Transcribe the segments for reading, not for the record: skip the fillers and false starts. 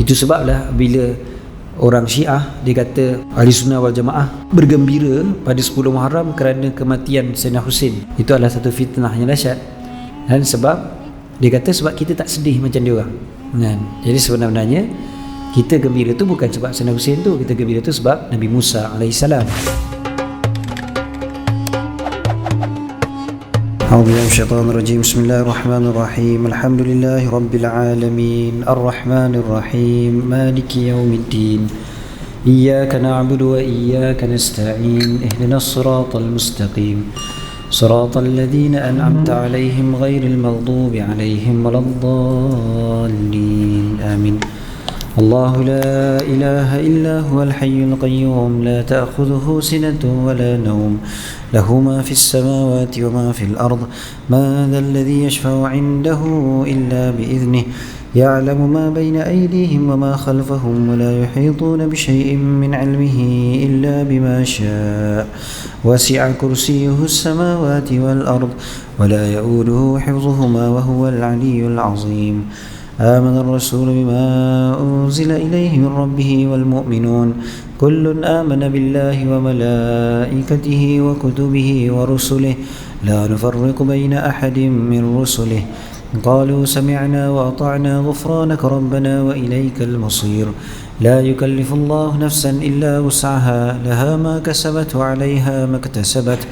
Itu sebablah bila orang Syiah dia kata Ahli Sunnah wal Jamaah bergembira pada 10 Muharram kerana kematian Sayyidina Husin. Itu adalah satu fitnah yang dahsyat. Dan sebab dia kata sebab kita tak sedih macam dia orang. Kan? Jadi sebenarnya kita gembira tu bukan sebab Sayyidina Husin tu, kita gembira tu sebab Nabi Musa alaihissalam. أعوذ بالله من الشيطان الرجيم بسم الله الرحمن الرحيم الحمد لله رب العالمين الرحمن الرحيم مالك يوم الدين إياك نعبد وإياك نستعين اهدنا الصراط المستقيم صراط الذين أنعمت عليهم غير المغضوب عليهم ولا الضالين آمين الله لا إله إلا هو الحي القيوم لا تأخذه سنة ولا نوم له ما في السماوات وما في الأرض ما ذا الذي يشفع عنده إلا بإذنه يعلم ما بين أيديهم وما خلفهم ولا يحيطون بشيء من علمه إلا بما شاء وسع كرسيه السماوات والأرض ولا يؤوده حفظهما وهو العلي العظيم آمن الرسول بما أنزل إليه من ربه والمؤمنون كل آمن بالله وملائكته وكتبه ورسله لا نفرق بين أحد من رسله قالوا سمعنا وأطعنا غفرانك ربنا وإليك المصير لا يكلف الله نفسا إلا وسعها لها ما كسبت وعليها ما اكتسبت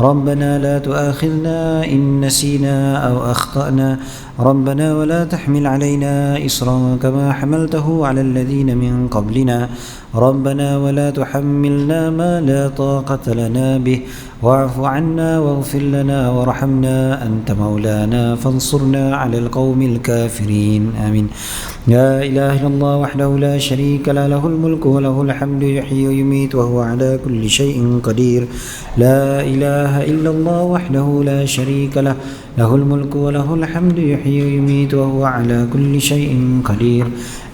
ربنا لا تؤاخذنا إن نسينا أو أخطأنا ربنا ولا تحمل علينا إصرا كما حملته على الذين من قبلنا ربنا ولا تحملنا ما لا طاقة لنا به واعف عنا واغفر لنا وارحمنا أنت مولانا فانصرنا على القوم الكافرين آمين لا إله إلا الله وحده لا شريك له له الملك وله الحمد يحيي ويميت وهو على كل شيء قدير لا إله إلا الله وحده لا شريك له له الملك وله الحمد يحيي ويميت وهو على كل شيء قدير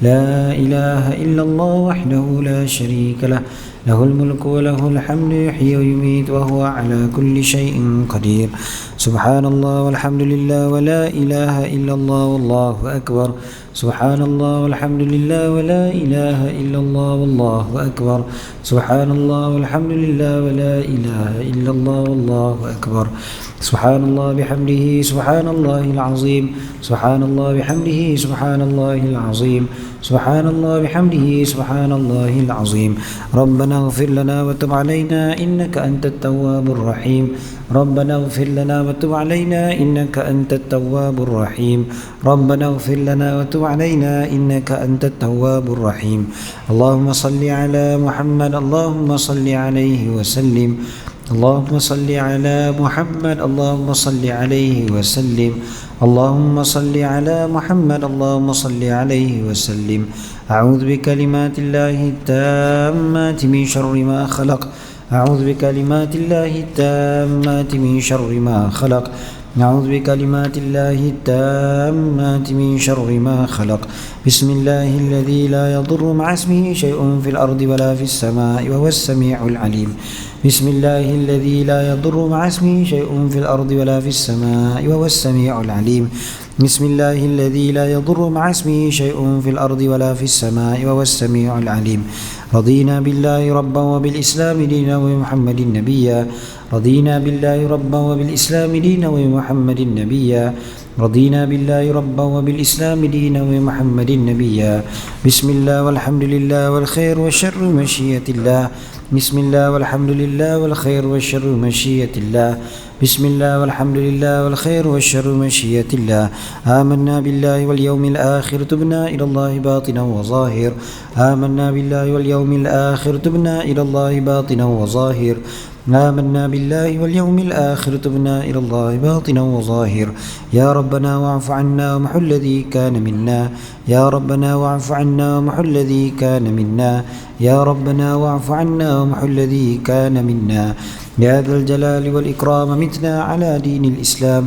لا إله إلا الله وحده لا شريك له له الملك وله الحمد يحيي ويميت وهو على كل شيء قدير سبحان الله والحمد لله ولا إله إلا الله والله أكبر سبحان الله والحمد لله ولا إله إلا الله والله أكبر سبحان الله والحمد لله ولا إله إلا الله والله أكبر سبحان الله بحمده سبحان الله العظيم سبحان الله بحمده سبحان الله العظيم سبحان الله بحمده سبحان الله العظيم ربنا اغفر لنا وتب علينا إنك أنت التواب الرحيم ربنا اغفر لنا وتب علينا إنك أنت التواب الرحيم ربنا اغفر لنا وتب علينا إنك أنت التواب الرحيم اللهم صل على محمد اللهم صل عليه وسلم اللهم صل على محمد اللهم صل عليه وسلم اللهم صل على محمد اللهم صل عليه وسلم أعوذ بكلمات الله التامات من شر ما خلق أعوذ بكلمات الله التامات من شر ما خلق أعوذ بكلمات الله التامات من شر ما خلق بسم الله الذي لا يضر مع اسمه شيء في الأرض ولا في السماء وهو السميع العليم بسم الله الذي لا يضر مع اسمه شيء في الأرض ولا في السماء وهو السميع العليم بسم الله الذي لا يضر مع اسمه شيء في الأرض ولا في السماء وهو السميع العليم رضينا بالله ربا وبالإسلام دينا وبمحمد نبيا رضينا بالله ربا وبالإسلام دينا وبمحمد نبيا رضينا بالله ربا وبالإسلام دينا وبمحمد نبيا بسم الله والحمد لله والخير والشر مشيئة الله بسم الله والحمد لله والخير والشر مشيئة الله بسم الله والحمد لله والخير والشر مشيئة الله آمنا بالله واليوم الآخر تبنا إلى الله باطنا وظاهر آمنا بالله واليوم الآخر تبنا إلى الله باطنا وظاهر آمنا بالله واليوم الآخر تبنا إلى الله باطنا وظاهر يا ربنا واعف عنا ومحو الذي كان منا يا ربنا واعف عنا ومحو الذي كان منا يا ربنا واعف عنا ومحو الذي كان منا يا ذا الجلال والإكرام متنا على دين الإسلام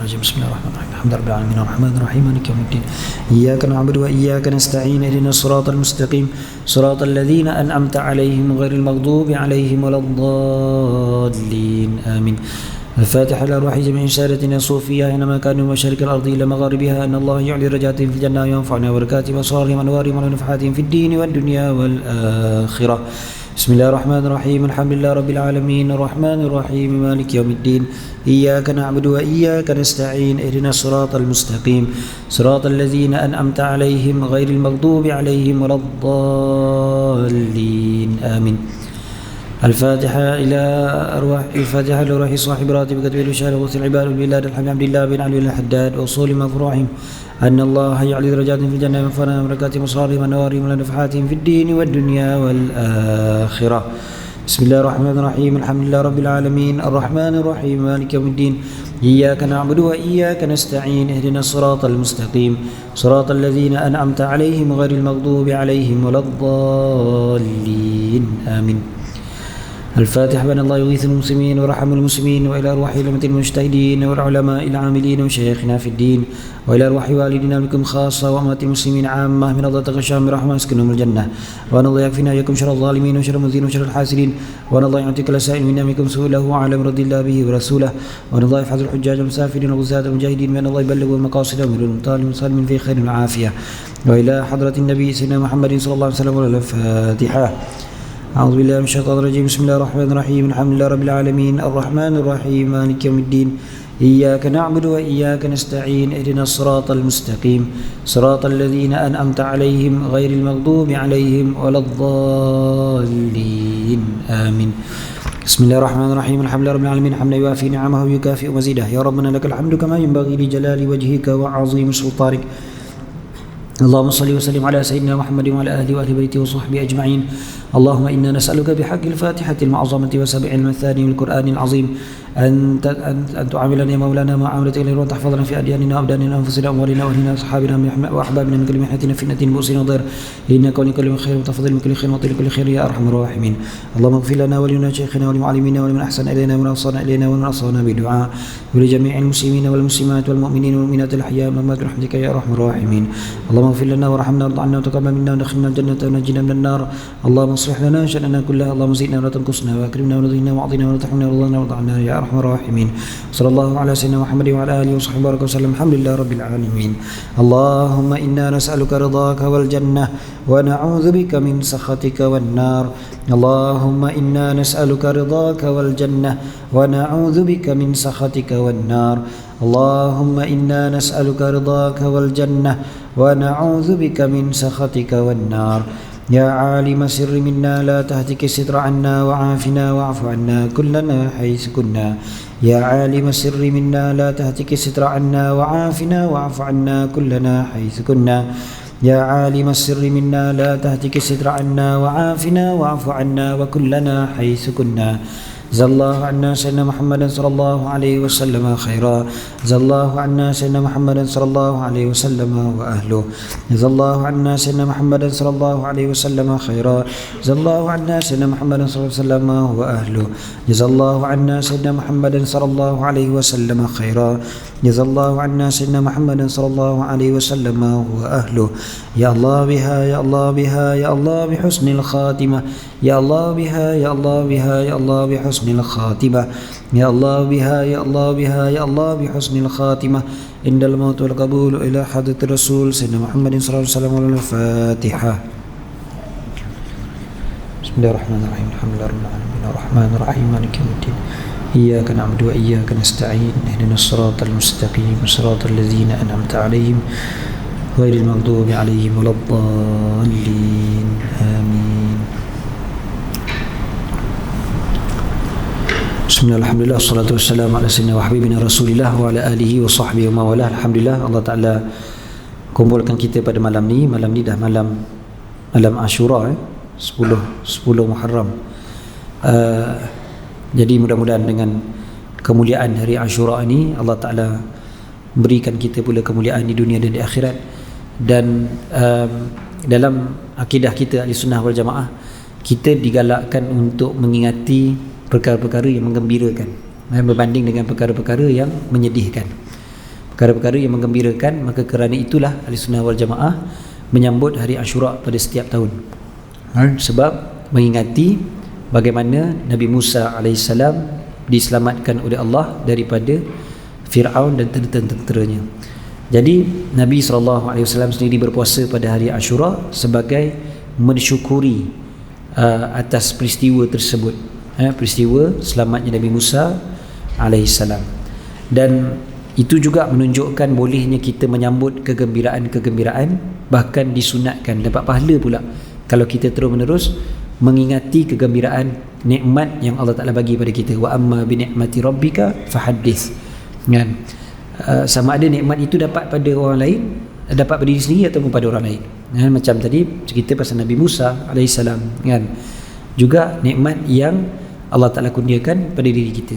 الرجيم بسم الله الرحمن الرحيم الحمد لله رب العالمين الرحمن الرحيم مالك يوم الدين إياك نعبد وإياك نستعين اهدنا الصراط المستقيم صراط الذين أنعمت عليهم غير المغضوب عليهم ولا الضالين آمين. الفاتحة لأرواح جميع سادتنا الصوفية أينما كانوا مشارق الأرض إلى مغاربها أن الله يعلي درجاتهم في الجنة وينفعنا وبركاتهم وأسرارهم وأنوارهم ونفحاتهم في الدين والدنيا والآخرة. بسم الله الرحمن الرحيم الحمد لله رب العالمين الرحمن الرحيم مالك يوم الدين إياك نعبد وإياك نستعين اهدنا الصراط المستقيم صراط الذين أنعمت عليهم غير المغضوب عليهم ولا الضالين آمين. الفاتحة لروح صاحب راتب كتب الوشال وغوث العباد والبلاد الحمد لله بن علي الحداد وصول مفروحهم أن الله يعلي درجاتهم في الجنة وينفعنا وبركاتهم وصارهم ونوارهم ونفحاتهم في الدين والدنيا والآخرة. بسم الله الرحمن الرحيم الحمد لله رب العالمين الرحمن الرحيم مالك يوم الدين إياك نعبد وإياك نستعين اهدنا الصراط المستقيم صراط الذين أنعمت عليهم غير المغضوب عليهم ولا الضالين آمين. الفاتحة بأن الله يغيث المسلمين ورحم المسلمين وإلى أرواح الأمة المجتهدين والعلماء العاملين وشيخنا في الدين وإلى أرواح والدنا بكم خاصة وأموات المسلمين عامة من الله تغشاهم برحمة اسكنهم الجنة وأن الله يكفينا إياكم شر الظالمين وشر المؤذين وشر الحاسدين وأن الله يعطيك الأسائل منا منكم سؤله وعلى مرد الله به ورسوله وأن الله يحفظ الحجاج والمسافرين والغزاة والمجاهدين وأن الله يبلغ المقاصد والمطالب في خير وعافية وإلى حضرة النبي سيدنا محمد صلى الله عليه وسلم والفاتحة. أعوذ بالله من الشيطان الرجيم بسم الله الرحمن الرحيم الحمد لله رب العالمين الرحمن الرحيم مالك يوم الدين إياك نعبد وإياك نستعين اهدنا الصراط المستقيم صراط الذين أنعمت عليهم غير المغضوب عليهم ولا الضالين آمين. بسم الله الرحمن الرحيم الحمد لله رب العالمين حمدا يوافي نعمه ويكافئ مزيده يا ربنا لك الحمد كما ينبغي لجلال وجهك وعظيم سلطانك. اللهم صل وسلم على سيدنا محمد وعلى آله وأهل بيته وصحبه أجمعين. اللهم إنا نسألك بحق الفاتحة المعظمة وسبع المثاني والقرآن العظيم أن تعاملنا يا مولانا ما عاملت إليه وأن تحفظنا في أدياننا وأبداننا وأنفسنا وأموالنا وأهلنا وأصحابنا وأحبابنا من كل محنة فتنة بؤس وضير إنك ولي كل خير وتفضل من كل خير وطيل كل خير يا أرحم الراحمين. اللهم اغفر لنا ولنا شيخنا ولمعلمينا ولمن أحسن إلينا ومن أوصانا إلينا ومن أوصانا بدعاء ولجميع المسلمين والمسلمات والمؤمنين والمؤمنات الأحياء والأموات برحمتك يا أرحم الراحمين. اللهم اغفر لنا وارحمنا وارض عنا وتقبل منا وادخلنا الجنة ونجنا من النار. اللهم اصلح لنا شأننا كله اللهم زدنا ولا تنقصنا وأكرمنا ونضينا وأعطنا ولا تحرمنا ورضنا وارض عنا يا أرحم الراحمين. صلى الله على سيدنا محمد وعلى آله وصحبه وبارك وسلم الحمد لله رب العالمين. اللهم إنا نسألك رضاك والجنة ونعوذ بك من سخطك والنار. اللهم إنا نسألك رضاك والجنة ونعوذ بك من سخطك والنار. اللهم إنا نسألك رضاك والجنة ونعوذ بك من سخطك والنار. يا عالم سر منا لا تهتك الستر عنا وعافنا واعف عنا كلنا حيث كنا. يا عالم السر منا لا تهتك الستر عنا وعافنا واعف عنا كلنا حيث كنا. يا عالم السر منا لا تهتك الستر عنا وعافنا واعف عنا وكلنا حيث كنا. جزا الله عنا سيدنا محمد صلى الله عليه وسلم خيرا. جزا الله عنا سيدنا محمد صلى الله عليه وسلم وأهله. جزا الله عنا سيدنا محمد صلى الله عليه وسلم خيرا. جزا الله عنا سيدنا محمد صلى الله عليه وسلم وأهله. جزا الله عنا سيدنا محمد صلى الله عليه وسلم خيرا. جزا الله عنا سيدنا محمد صلى الله عليه وسلم وأهله. يا الله بها يا الله بها يا الله بحسن الخاتمة. يا الله بها يا الله بها يا الله بحسن الخاتمة. يا الله بها يا الله بها يا الله بحسن الخاتمة عند الموت والقبول إلى حضرة الرسول سيدنا محمد صلى الله عليه وسلم. الفاتحة. بسم الله الرحمن الرحيم الحمد لله رب العالمين الرحمن الرحيم مالك يوم الدين إياك نعبد وإياك نستعين اهدنا الصراط المستقيم صراط الذين أنعمت عليهم غير المغضوب عليهم ولا الضالين آمين. Bismillah, alhamdulillah, wassalatu wassalamu ala sayyidina wa habibina rasulillah wa ala alihi wa sahbihi wa mawalah. Alhamdulillah Allah Ta'ala kumpulkan kita pada malam ni. Malam ni dah malam Ashura 10 Muharram. Jadi mudah-mudahan dengan kemuliaan hari Ashura ni Allah Ta'ala berikan kita pula kemuliaan di dunia dan di akhirat. Dan dalam akidah kita Ahli Sunnah wal Jamaah, kita digalakkan untuk mengingati perkara-perkara yang menggembirakan berbanding dengan perkara-perkara yang menyedihkan. perkara-perkara yang menggembirakan, maka kerana itulah Ahlussunnah wal Jamaah menyambut hari Ashura pada setiap tahun. Sebab mengingati bagaimana Nabi Musa AS diselamatkan oleh Allah daripada Fir'aun dan tentera-tenteranya. Jadi Nabi SAW sendiri berpuasa pada hari Ashura sebagai mensyukuri atas peristiwa tersebut, peristiwa selamatnya Nabi Musa AS. Dan itu juga menunjukkan bolehnya kita menyambut kegembiraan-kegembiraan, bahkan disunatkan, dapat pahala pula kalau kita terus-menerus mengingati kegembiraan nikmat yang Allah Ta'ala bagi pada kita. Wa amma bi ni'mati rabbika fahaddits. Kan? Sama ada nikmat itu dapat pada orang lain, dapat pada diri sendiri ataupun pada orang lain. Macam tadi cerita pasal Nabi Musa AS, kan? Juga nikmat yang Allah Ta'ala kurniakan pada diri kita.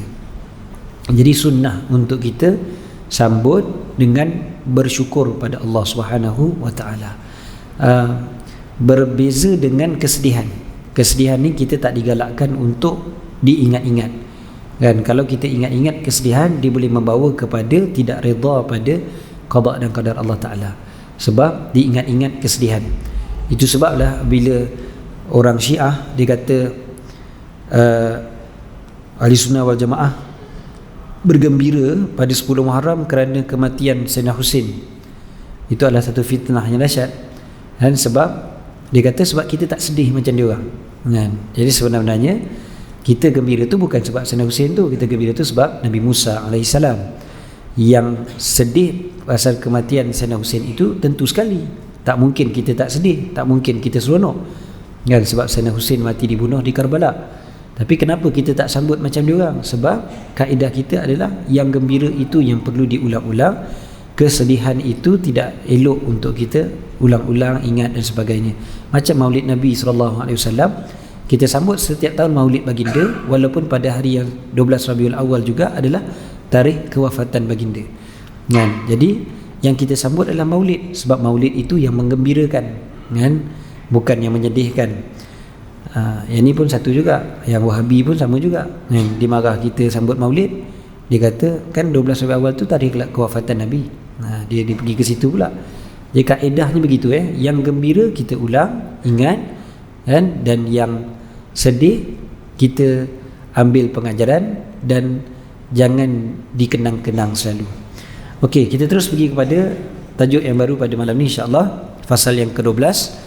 Jadi sunnah untuk kita sambut dengan bersyukur pada Allah Subhanahu wa Ta'ala. Berbeza dengan kesedihan. Kesedihan ni kita tak digalakkan untuk diingat-ingat, kan? Kalau kita ingat-ingat kesedihan, dia boleh membawa kepada tidak redha pada qada dan qadar Allah Ta'ala, sebab diingat-ingat kesedihan. Itu sebablah bila orang Syiah dia kata Ahlussunnah wal Jamaah bergembira pada 10 Muharram kerana kematian Sayyidina Husin. Itu adalah satu fitnah yang dahsyat, dan sebab dia kata sebab kita tak sedih macam dia orang, kan? Jadi sebenarnya kita gembira tu bukan sebab Sayyidina Husin tu, kita gembira tu sebab Nabi Musa AS. Yang sedih pasal kematian Sayyidina Husin itu tentu sekali tak mungkin kita tak sedih, tak mungkin kita seronok, kan? Sebab Sayyidina Husin mati dibunuh di Karbala. Tapi kenapa kita tak sambut macam dia orang? Sebab kaedah kita adalah yang gembira itu yang perlu diulang-ulang, kesedihan itu tidak elok untuk kita ulang-ulang ingat dan sebagainya. Macam Maulid Nabi SAW, kita sambut setiap tahun Maulid Baginda, walaupun pada hari yang 12 Rabiul Awal juga adalah tarikh kewafatan Baginda, kan? Jadi yang kita sambut adalah Maulid, sebab Maulid itu yang menggembirakan, kan? Bukan yang menyedihkan. Yang ni pun satu juga, yang Wahabi pun sama juga, kan? Dia marah kita sambut Maulid, dia kata kan 12 Rabiul Awal tu tarikh kewafatan Nabi. Dia pergi ke situ pula. Jadi kaedahnya begitu, yang gembira kita ulang, ingat, kan? Dan yang sedih kita ambil pengajaran dan jangan dikenang-kenang selalu. Okey, kita terus pergi kepada tajuk yang baru pada malam ni, insya-Allah, fasal yang ke-12.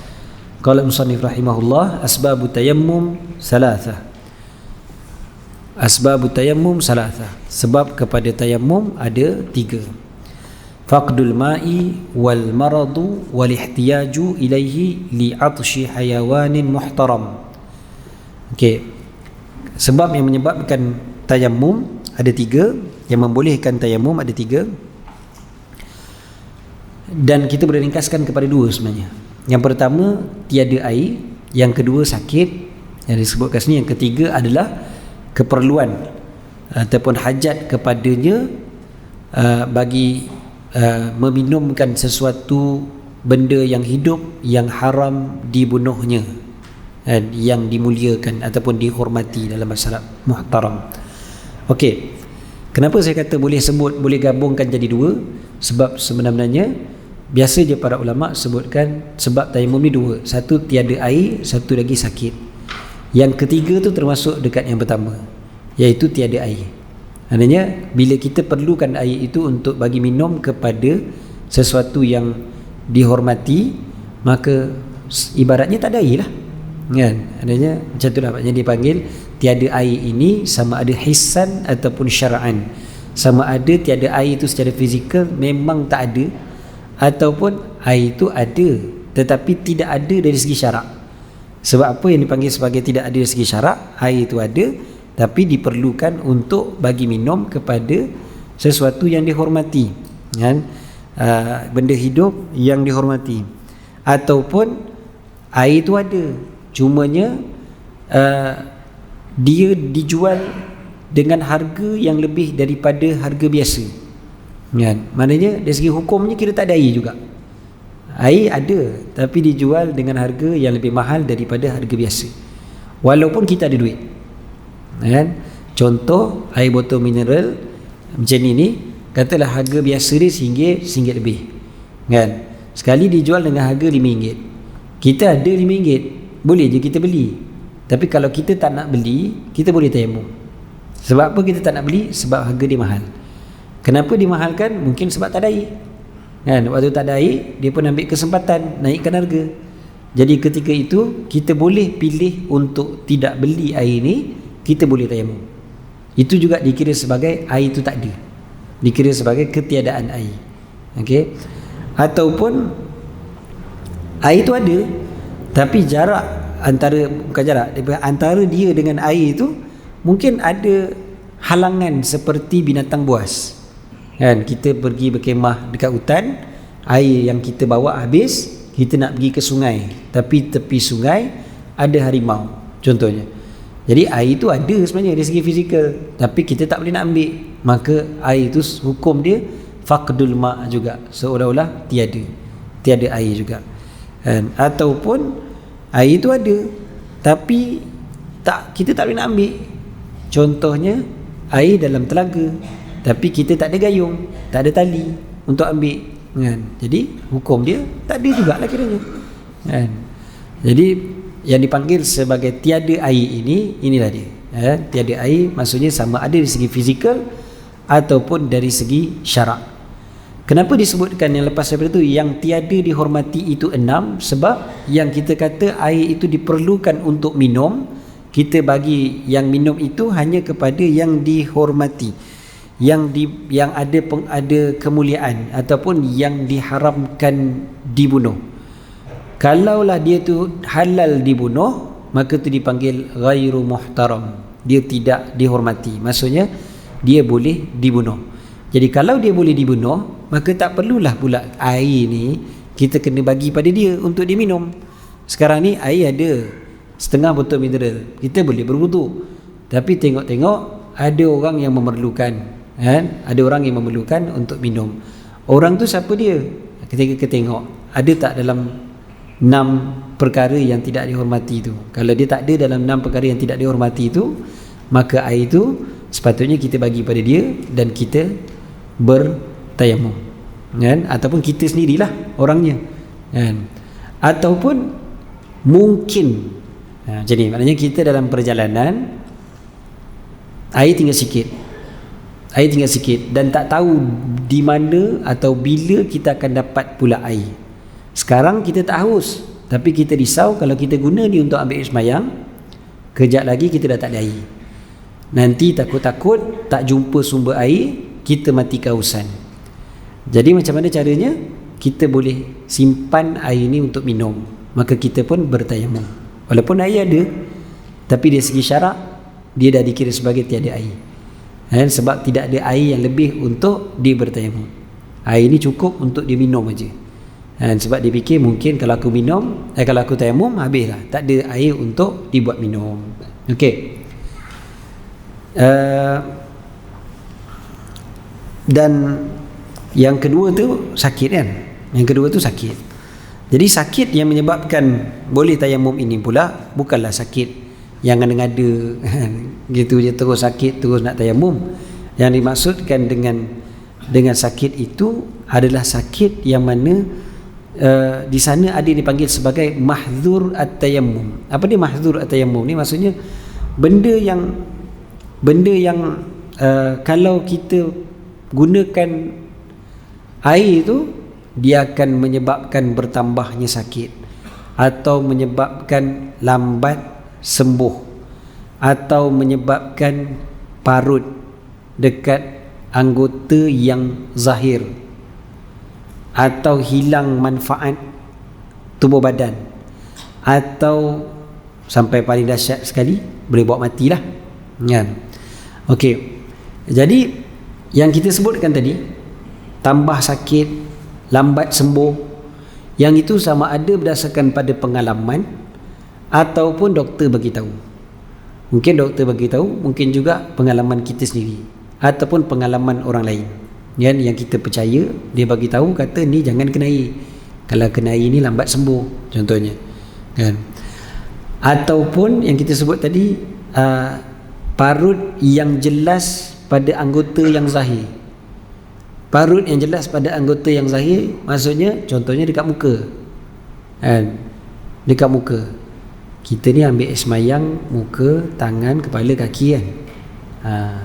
Qala musannif rahimahullah, asbabut tayammum salatha. Asbabut tayammum salatha. Sebab kepada tayammum ada 3. Faqdul ma'i wal maradu wal ihtiyaju ilaihi li'atshi hayawanin muhtaram. Okey. Sebab yang menyebabkan tayammum ada 3, yang membolehkan tayammum ada 3. Dan kita boleh ringkaskan kepada 2 sebenarnya. Yang pertama tiada air, yang kedua sakit, yang disebutkan sini, yang ketiga adalah keperluan ataupun hajat kepadanya bagi meminumkan sesuatu benda yang hidup yang haram dibunuhnya, yang dimuliakan ataupun dihormati dalam masyarakat muhtaram. Okey, kenapa saya kata boleh sebut, boleh gabungkan jadi 2? Sebab sebenarnya biasa je para ulama sebutkan sebab tayammum ni 2, satu tiada air, satu lagi sakit. Yang ketiga tu termasuk dekat yang pertama, iaitu tiada air. Maknanya bila kita perlukan air itu untuk bagi minum kepada sesuatu yang dihormati, maka ibaratnya tak ada air lah, kan? Maknanya macam tu lah, maknanya dipanggil tiada air ini sama ada hissan ataupun syara'an. Sama ada tiada air itu secara fizikal memang tak ada, ataupun air itu ada tetapi tidak ada dari segi syarak. Sebab apa yang dipanggil sebagai tidak ada dari segi syarak? Air itu ada tapi diperlukan untuk bagi minum kepada sesuatu yang dihormati, kan? Benda hidup yang dihormati. Ataupun air itu ada, cumanya dia dijual dengan harga yang lebih daripada harga biasa, kan? Maknanya dari segi hukumnya kita tak ada air juga. Air ada tapi dijual dengan harga yang lebih mahal daripada harga biasa, walaupun kita ada duit, kan? Contoh air botol mineral macam ni, Katalah harga biasa dia RM1, RM1 lebih, kan? Sekali dijual dengan harga RM5. Kita ada RM5, boleh je kita beli. Tapi kalau kita tak nak beli, kita boleh tayamum. Sebab apa kita tak nak beli? Sebab harga dia mahal. Kenapa dimahalkan? Mungkin sebab tak ada air, kan? Waktu tak ada air, dia pun ambil kesempatan naikkan harga. Jadi ketika itu kita boleh pilih untuk tidak beli air ni, kita boleh tayamum. Itu juga dikira sebagai air itu tak ada, dikira sebagai ketiadaan air. Okey. Ataupun air itu ada, tapi jarak antara dia dengan air itu mungkin ada halangan seperti binatang buas, kan? Kita pergi berkemah dekat hutan, air yang kita bawa habis, kita nak pergi ke sungai, tapi tepi sungai ada harimau contohnya. Jadi air itu ada sebenarnya dari segi fizikal, tapi kita tak boleh nak ambil. Maka air itu hukum dia faqdul ma' juga, seolah-olah tiada air juga, kan? Ataupun air itu ada, tapi kita tak boleh nak ambil. Contohnya air dalam telaga, tapi kita tak ada gayung, tak ada tali untuk ambil, kan? Jadi hukum dia tak ada jugalah kiranya, kan? Jadi yang dipanggil sebagai tiada air inilah dia, tiada air maksudnya sama ada dari segi fizikal ataupun dari segi syarak. Kenapa disebutkan yang lepas daripada itu yang tiada dihormati itu 6? Sebab yang kita kata air itu diperlukan untuk minum, kita bagi yang minum itu hanya kepada yang dihormati, yang ada kemuliaan ataupun yang diharamkan dibunuh. Kalaulah dia tu halal dibunuh, maka tu dipanggil ghairu muhtaram, dia tidak dihormati, maksudnya dia boleh dibunuh. Jadi kalau dia boleh dibunuh, maka tak perlulah pula air ni kita kena bagi pada dia untuk dia minum. Sekarang ni air ada setengah botol mineral, kita boleh berwuduk, tapi tengok-tengok ada orang yang memerlukan, kan? Ada orang yang memerlukan untuk minum. Orang tu siapa dia? Ketika kita tengok ada tak dalam 6 perkara yang tidak dihormati itu. Kalau dia tak ada dalam 6 perkara yang tidak dihormati itu, maka air itu sepatutnya kita bagi pada dia dan kita bertayamum, kan? Ataupun kita sendirilah orangnya, kan? Ataupun mungkin jadi maknanya kita dalam perjalanan, air tinggal sikit dan tak tahu di mana atau bila kita akan dapat pula air. Sekarang kita tak haus, tapi kita risau kalau kita guna ni untuk ambil air sembahyang, kejap lagi kita dah tak ada air. Nanti takut-takut tak jumpa sumber air, kita mati kehausan. Jadi macam mana caranya? Kita boleh simpan air ni untuk minum, maka kita pun bertayamum. Walaupun air ada, tapi dari segi syarak dia dah dikira sebagai tiada air, sebab tidak ada air yang lebih untuk dia bertayamum. Air ni cukup untuk dia minum aja. Sebab dia fikir mungkin kalau aku minum, kalau aku tayamum habislah, tak ada air untuk dibuat minum. Okey. Dan yang kedua tu sakit, kan? Yang kedua tu sakit. Jadi sakit yang menyebabkan boleh tayamum ini pula bukanlah sakit yang ngada-ngada gitu je terus sakit terus nak tayamum. Yang dimaksudkan dengan sakit itu adalah sakit yang mana di sana ada yang dipanggil sebagai mahdzur at-tayammum. Apa dia mahdzur at-tayammum ni? Maksudnya benda yang kalau kita gunakan air itu, dia akan menyebabkan bertambahnya sakit, atau menyebabkan lambat sembuh, atau menyebabkan parut dekat anggota yang zahir, atau hilang manfaat tubuh badan, atau sampai paling dahsyat sekali boleh bawa matilah, kan? Okey. Jadi yang kita sebutkan tadi, tambah sakit, lambat sembuh, yang itu sama ada berdasarkan pada pengalaman ataupun doktor bagi tahu. Mungkin doktor bagi tahu, mungkin juga pengalaman kita sendiri ataupun pengalaman orang lain, kan? Yang kita percaya dia bagi tahu, kata ni jangan kena air, kalau kena air ni lambat sembuh contohnya, kan? Ataupun yang kita sebut tadi, parut yang jelas pada anggota yang zahir, Parut yang jelas pada anggota yang zahir, maksudnya contohnya dekat muka, kan? Dekat muka kita ni ambil air semayang muka, tangan, kepala, kaki, kan?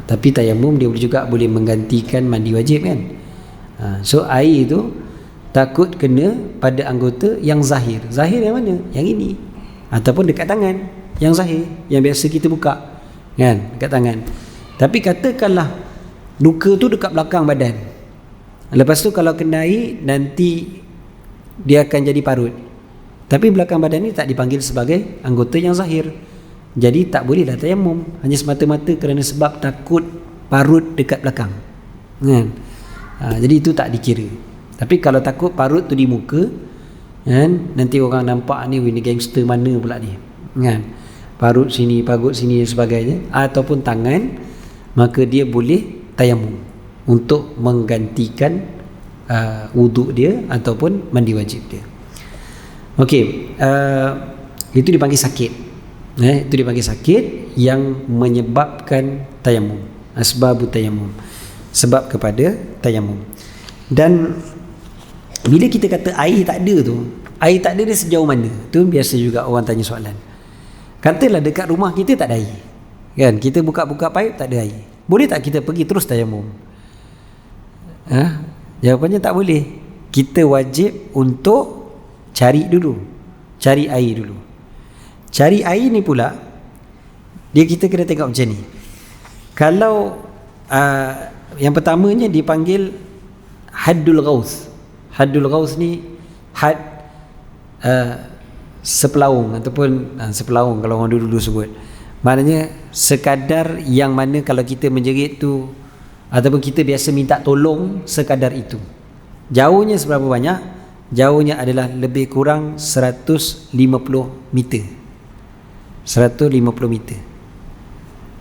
Tapi tayamum dia juga boleh menggantikan mandi wajib, kan? So air tu takut kena pada anggota yang zahir. Zahir yang mana? Yang ini. Ataupun dekat tangan yang zahir, yang biasa kita buka, kan? Dekat tangan. Tapi katakanlah luka tu dekat belakang badan, lepas tu kalau kena air nanti dia akan jadi parut, tapi belakang badan ni tak dipanggil sebagai anggota yang zahir, jadi tak bolehlah tayamum, hanya semata-mata kerana sebab takut parut dekat belakang, kan? Jadi itu tak dikira. Tapi kalau takut parut tu di muka, kan, nanti orang nampak ni ini gangster mana pula ni, kan? Parut sini, parut sini dan sebagainya, ataupun tangan, maka dia boleh tayamum untuk menggantikan wuduk dia ataupun mandi wajib dia. Okey, itu dipanggil sakit. Itu dipanggil sakit yang menyebabkan tayamum, asbabut tayamum, sebab kepada tayamum. Dan bila kita kata air tak ada tu, air tak ada dia sejauh mana? Tu biasa juga orang tanya soalan. Katalah dekat rumah kita tak ada air, kan? Kita buka-buka paip tak ada air, boleh tak kita pergi terus tayamum? Jawapannya tak boleh. Kita wajib untuk cari dulu, cari air dulu. Cari air ni pula dia kita kena tengok macam ni. Kalau yang pertamanya dipanggil haddul ghaus. Haddul ghaus ni had sepelaung ataupun sepelaung kalau orang dulu sebut. Maknanya sekadar yang mana kalau kita menjerit tu ataupun kita biasa minta tolong sekadar itu. Jauhnya seberapa banyak? Jauhnya adalah lebih kurang 150 meter. 150 meter.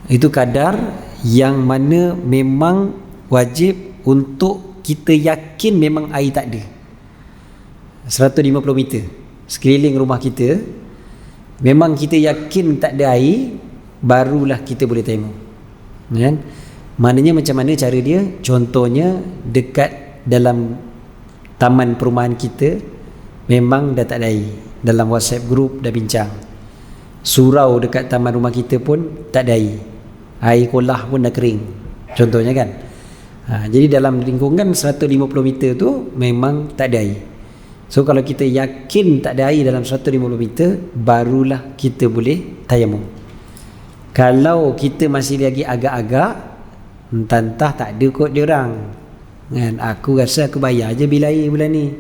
Itu kadar yang mana memang wajib untuk kita yakin memang air tak ada. 150 meter sekeliling rumah kita, memang kita yakin tak ada air, barulah kita boleh tayamum, kan? Maknanya macam mana cara dia? Contohnya dekat dalam taman perumahan kita memang dah tak ada air, dalam WhatsApp group dah bincang, surau dekat taman rumah kita pun tak ada air, air kolah pun dah kering, contohnya, kan? Jadi dalam lingkungan 150 meter tu memang tak ada air. So kalau kita yakin tak ada air dalam 150 meter, barulah kita boleh tayamum. Kalau kita masih lagi agak-agak, entah tak ada kot dia orang, kan? Aku rasa aku bayar je bil air bulan ni,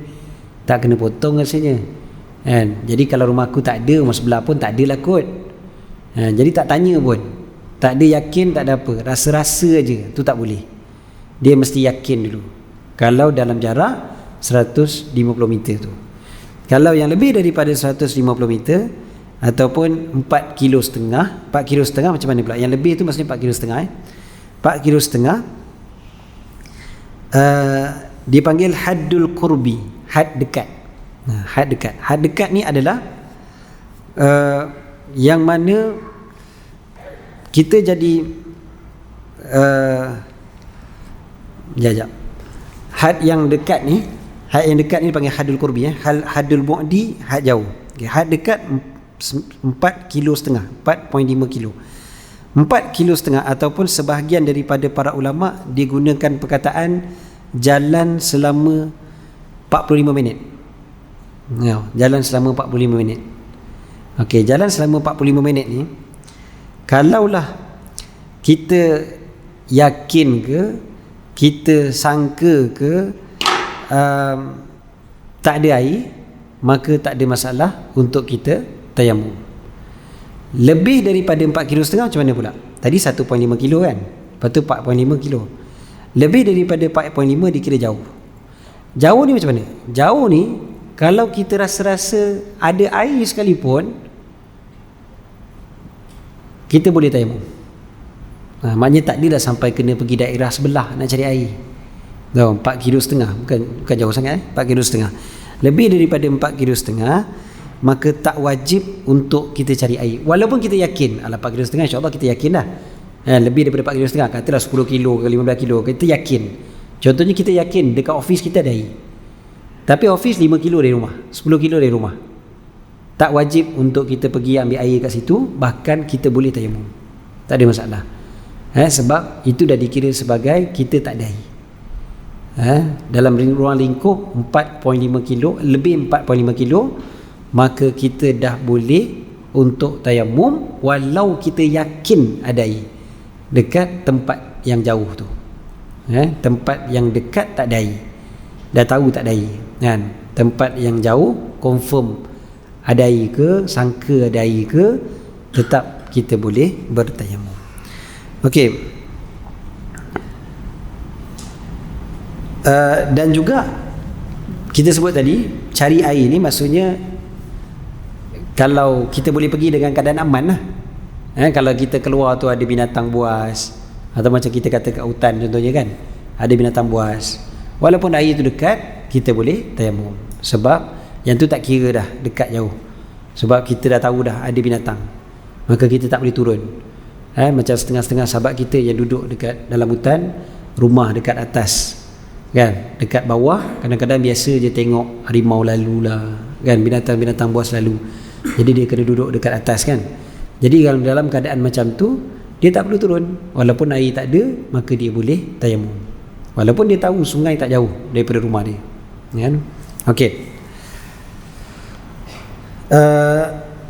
tak kena potong rasanya, kan? Jadi kalau rumah aku tak ada, rumah sebelah pun tak adalah kot, jadi tak tanya pun, tak ada yakin, tak ada apa, rasa-rasa aja, tu tak boleh. Dia mesti yakin dulu kalau dalam jarak 150 meter tu. Kalau yang lebih daripada 150 meter ataupun 4,5 kilo, 4,5 kilo macam mana pula? Yang lebih tu maksudnya 4,5 kilo 4,5 kilo dipanggil haddul qurbi, had dekat. Had dekat. Had dekat ni adalah yang mana kita jadi had yang dekat ni, had yang dekat ni dipanggil haddul qurbi, haddul bu'di, had jauh. Had dekat 4,5 kilo, 4.5 kilo. 4,5 kilo ataupun sebahagian daripada para ulama digunakan perkataan jalan selama 45 minit. Jalan selama 45 minit. Okey, jalan selama 45 minit ni, kalaulah kita yakin ke, kita sangka ke tak ada air, maka tak ada masalah untuk kita tayamum. Lebih daripada 4,5 kilo macam mana pula? Tadi 1.5 kilo, kan? Lepas tu 4.5 kilo. Lebih daripada 4.5 dikira jauh. Jauh ni macam mana? Jauh ni kalau kita rasa-rasa ada air sekalipun, kita boleh tayamum. Maknanya tak adalah sampai kena pergi daerah sebelah nak cari air. 4,5 kilo, bukan jauh sangat, 4,5 kilo. Lebih daripada 4,5 kilo, maka tak wajib untuk kita cari air. Walaupun kita yakin, 4,5 kilo insya-Allah kita yakin dah. Lebih daripada 4,5 kilo, katalah 10 kilo ke 15 kilo, kita yakin. Contohnya kita yakin dekat office kita ada air, tapi office 5 kilo dari rumah, 10 kilo dari rumah, tak wajib untuk kita pergi ambil air kat situ, bahkan kita boleh tayamum, tak ada masalah. Sebab itu dah dikira sebagai kita tak ada air. Dalam ruang lingkup 4.5 kilo, lebih 4.5 kilo, maka kita dah boleh untuk tayamum walau kita yakin ada air dekat tempat yang jauh tu. Tempat yang dekat tak ada air, dah tahu tak ada air kan. Tempat yang jauh confirm ada air ke, sangka ada air ke, tetap kita boleh bertayamum. Okey. Dan juga kita sebut tadi, cari air ni maksudnya kalau kita boleh pergi dengan keadaan aman lah. Kalau kita keluar tu ada binatang buas, atau macam kita kata kat hutan contohnya kan, ada binatang buas, walaupun air tu dekat, kita boleh tayamum. Sebab yang tu tak kira dah dekat jauh, sebab kita dah tahu dah ada binatang, maka kita tak boleh turun. Macam setengah-setengah sahabat kita yang duduk dekat dalam hutan, rumah dekat atas kan, dekat bawah kadang-kadang biasa je tengok harimau lalu lah kan, binatang-binatang buas lalu, jadi dia kena duduk dekat atas kan. Jadi kalau dalam keadaan macam tu, dia tak perlu turun, walaupun air tak ada, maka dia boleh tayamum, walaupun dia tahu sungai tak jauh daripada rumah dia kan. Okey.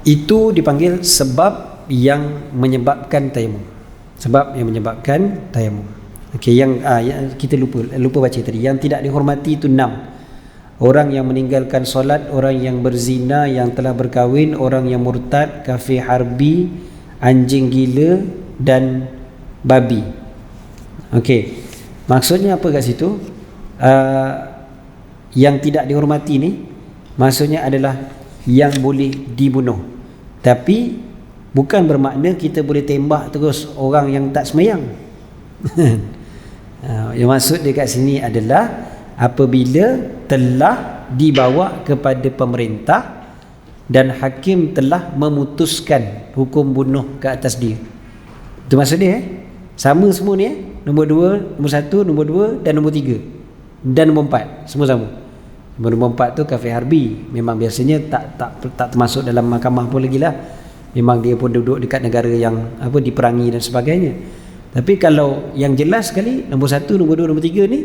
Itu dipanggil sebab yang menyebabkan tayamum. Sebab yang menyebabkan tayamum. Okey, yang kita lupa baca tadi, yang tidak dihormati itu 6. Orang yang meninggalkan solat, orang yang berzina, yang telah berkahwin, orang yang murtad, kafir harbi, anjing gila dan babi. Okey. Maksudnya apa kat situ? Yang tidak dihormati ni maksudnya adalah yang boleh dibunuh. Tapi bukan bermakna kita boleh tembak terus orang yang tak semayang. Yang maksud dekat sini adalah apabila telah dibawa kepada pemerintah dan hakim telah memutuskan hukum bunuh ke atas dia. Itu maksud dia. Sama semua ni nombor 2, nombor 1, nombor 2 dan nombor 3 dan nombor 4 semua sama. Nombor 4 tu kafir harbi, memang biasanya tak termasuk dalam mahkamah pun lagi lah. Memang dia pun duduk dekat negara yang diperangi dan sebagainya. Tapi kalau yang jelas sekali nombor 1, nombor 2, nombor 3 ni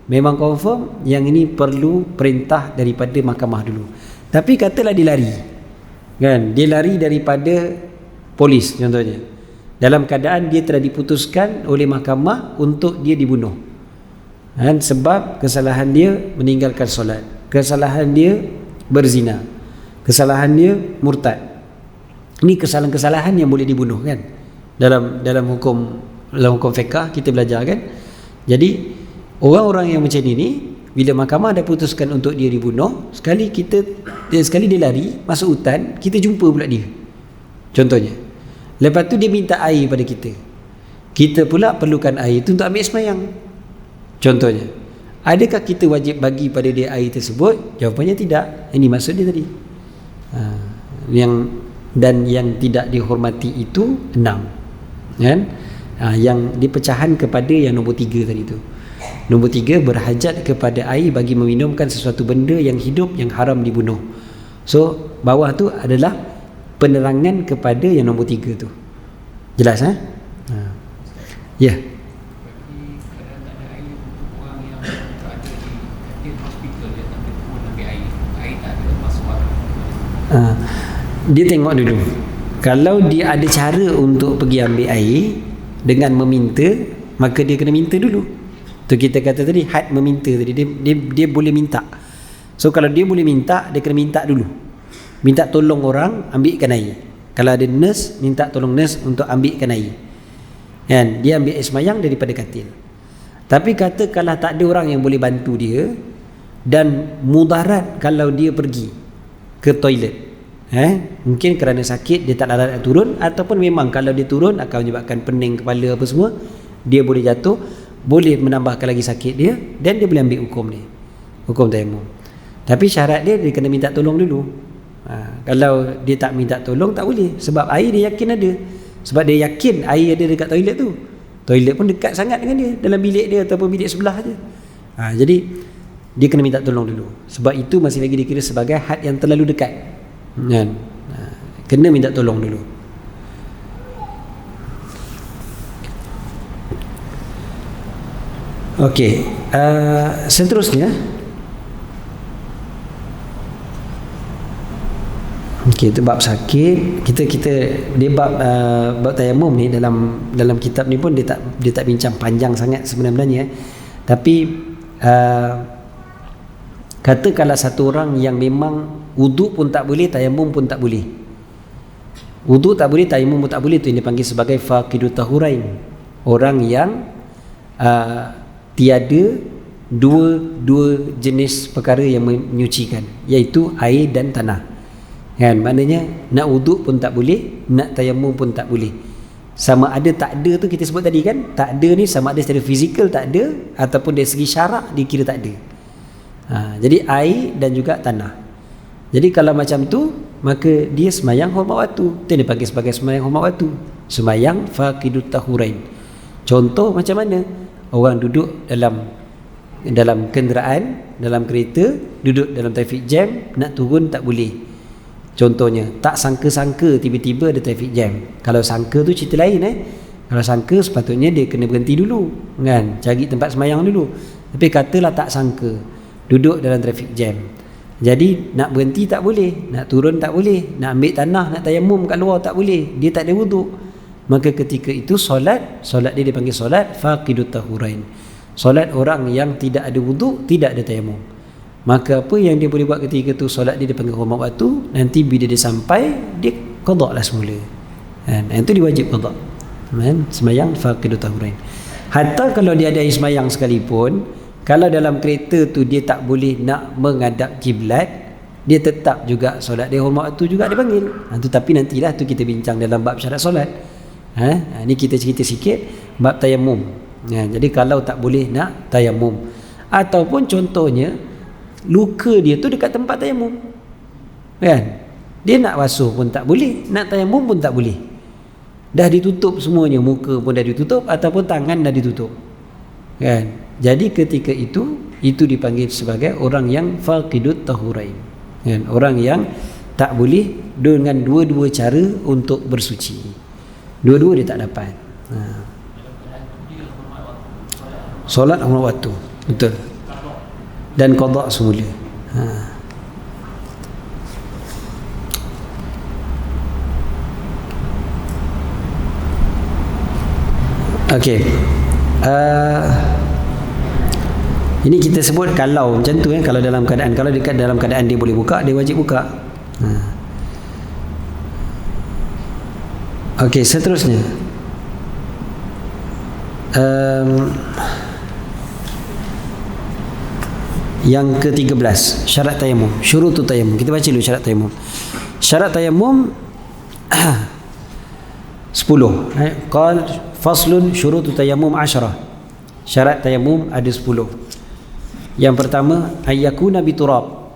memang confirm yang ini perlu perintah daripada mahkamah dulu. Tapi katalah dia lari kan, dia lari daripada polis contohnya, dalam keadaan dia telah diputuskan oleh mahkamah untuk dia dibunuh kan, sebab kesalahan dia meninggalkan solat, kesalahan dia berzina, kesalahan dia murtad. Ini kesalahan-kesalahan yang boleh dibunuh kan. Dalam hukum fiqh kita belajar kan. Jadi orang-orang yang macam ini, bila mahkamah dah putuskan untuk dia dibunuh, sekali dia lari masuk hutan, kita jumpa pula dia contohnya. Lepas tu dia minta air pada kita, kita pula perlukan air itu untuk ambil sembahyang contohnya. Adakah kita wajib bagi pada dia air tersebut? Jawapannya tidak. Ini maksud dia tadi. Yang tidak dihormati itu 6 kan. Yang dipecahan kepada yang nombor 3 tadi tu. Nombor 3, berhajat kepada air bagi meminumkan sesuatu benda yang hidup yang haram dibunuh. So bawah tu adalah penerangan kepada yang nombor 3 tu. Jelas ya? Yeah. Dia tengok dulu, kalau dia ada cara untuk pergi ambil air dengan meminta, maka dia kena minta dulu. Tu kita kata tadi, had meminta tadi, dia boleh minta. So kalau dia boleh minta, dia kena minta dulu, minta tolong orang ambilkan air. Kalau ada nurse, minta tolong nurse untuk ambilkan air kan, dia ambil air semayang daripada katil. Tapi kata kalau tak ada orang yang boleh bantu dia, dan mudarat kalau dia pergi ke toilet, mungkin kerana sakit dia tak larat nak turun, ataupun memang kalau dia turun akan menyebabkan pening kepala apa semua, dia boleh jatuh, boleh menambahkan lagi sakit dia, dan dia boleh ambil hukum ni, hukum tayamum. Tapi syarat dia kena minta tolong dulu. Kalau dia tak minta tolong tak boleh, sebab air dia yakin ada, sebab dia yakin air ada dekat toilet tu. Toilet pun dekat sangat dengan dia, dalam bilik dia ataupun bilik sebelah je. Jadi dia kena minta tolong dulu. Sebab itu masih lagi dikira sebagai had yang terlalu dekat, kan? Kena minta tolong dulu. Okey, seterusnya. Okey, itu bab sakit. Kita dia bab tayamum ni dalam kitab ni pun dia tak bincang panjang sangat sebenarnya. Tapi kata kalau satu orang yang memang wuduk pun tak boleh, tayamum pun tak boleh. Wuduk tak boleh, tayamum pun tak boleh, tu yang dipanggil sebagai faqidut tahurain. Orang yang tiada dua jenis perkara yang menyucikan, iaitu air dan tanah. Kan, maknanya nak wuduk pun tak boleh, nak tayamum pun tak boleh. Sama ada tak ada tu kita sebut tadi kan, tak ada ni sama ada secara fizikal tak ada, ataupun dari segi syarak dikira tak ada. Jadi air dan juga tanah. Jadi kalau macam tu, maka dia semayang hormat waktu. Itu yang dipanggil sebagai semayang hormat waktu, semayang faqidut tahurain. Contoh macam mana? Orang duduk dalam kenderaan, dalam kereta, duduk dalam traffic jam, nak turun tak boleh. Contohnya, tak sangka-sangka tiba-tiba ada traffic jam. Kalau sangka tu cerita lain. Kalau sangka sepatutnya dia kena berhenti dulu, kan, cari tempat semayang dulu. Tapi katalah tak sangka, duduk dalam traffic jam, jadi nak berhenti tak boleh, nak turun tak boleh, nak ambil tanah, nak tayamum kat luar tak boleh, dia tak ada wuduk. Maka ketika itu solat dia dipanggil solat faqidut tahurain. Solat orang yang tidak ada wuduk, tidak ada tayamum. Maka apa yang dia boleh buat ketika itu, solat dia dipanggil hormat waktu. Nanti bila dia sampai, dia qada lah semula, kan? Itu dia wajib qada, kan? Semayang faqidut tahurain. Hatta kalau dia ada semayang sekalipun, kalau dalam kereta tu dia tak boleh nak menghadap kiblat, dia tetap juga solat dia hormat waktu juga dipanggil. Tetapi nantilah tu kita bincang dalam bab syarat solat. Ni kita cerita sikit bab tayamum. Jadi kalau tak boleh nak tayamum, ataupun contohnya luka dia tu dekat tempat tayamum, kan, dia nak basuh pun tak boleh, nak tayamum pun tak boleh. Dah ditutup semuanya, muka pun dah ditutup ataupun tangan dah ditutup, kan. Jadi ketika itu dipanggil sebagai orang yang faqidut tahurain, kan, orang yang tak boleh dengan dua-dua cara untuk bersuci. Dua-dua dia tak dapat. Solat hormat waktu, betul, dan qada semula. Okey. Ini kita sebut kalau macam tu, kalau dalam keadaan, kalau dekat dalam keadaan dia boleh buka, dia wajib buka. Okey, seterusnya. Yang ke-13, syarat tayamum, syurutut tayamum. Kita baca dulu syarat tayamum. Syarat tayamum 10. Qal faslun syurutut tayamum 10. Syarat tayamum ada 10. Yang pertama, ayyakuna biturab,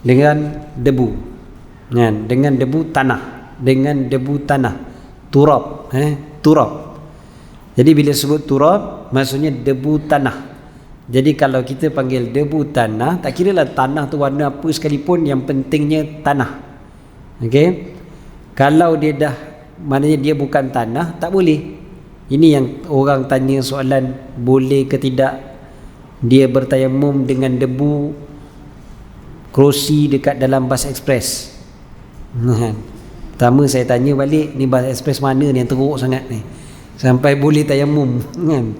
dengan debu, kan, dengan debu tanah, dengan debu tanah, turab, turab. Jadi bila sebut turab, maksudnya debu tanah. Jadi kalau kita panggil debu tanah, tak kira lah tanah tu warna apa sekalipun, yang pentingnya tanah. Okey. Kalau dia dah, maknanya dia bukan tanah, tak boleh. Ini yang orang tanya soalan, boleh ke tidak dia bertayamum dengan debu kerusi dekat dalam bas ekspres. Pertama saya tanya balik, ni bas ekspres mana ni yang teruk sangat ni, sampai boleh tayamum, kan?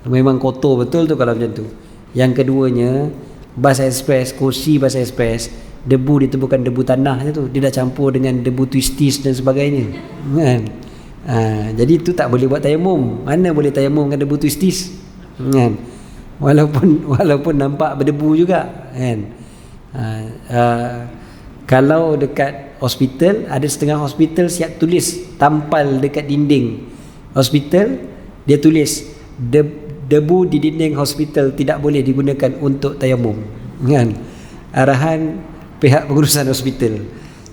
Memang kotor betul tu kalau macam tu. Yang keduanya, bas ekspres, kursi bas ekspres, debu dia tu bukan debu tanah tu, dia dah campur dengan debu twisties dan sebagainya, kan? Jadi tu tak boleh buat tayamum. Mana boleh tayamum dengan debu twisties, kan? Walaupun nampak berdebu juga, kan? Kalau dekat hospital, ada setengah hospital siap tulis, tampal dekat dinding hospital, dia tulis debu di dinding hospital tidak boleh digunakan untuk tayamum, kan? Arahan pihak pengurusan hospital.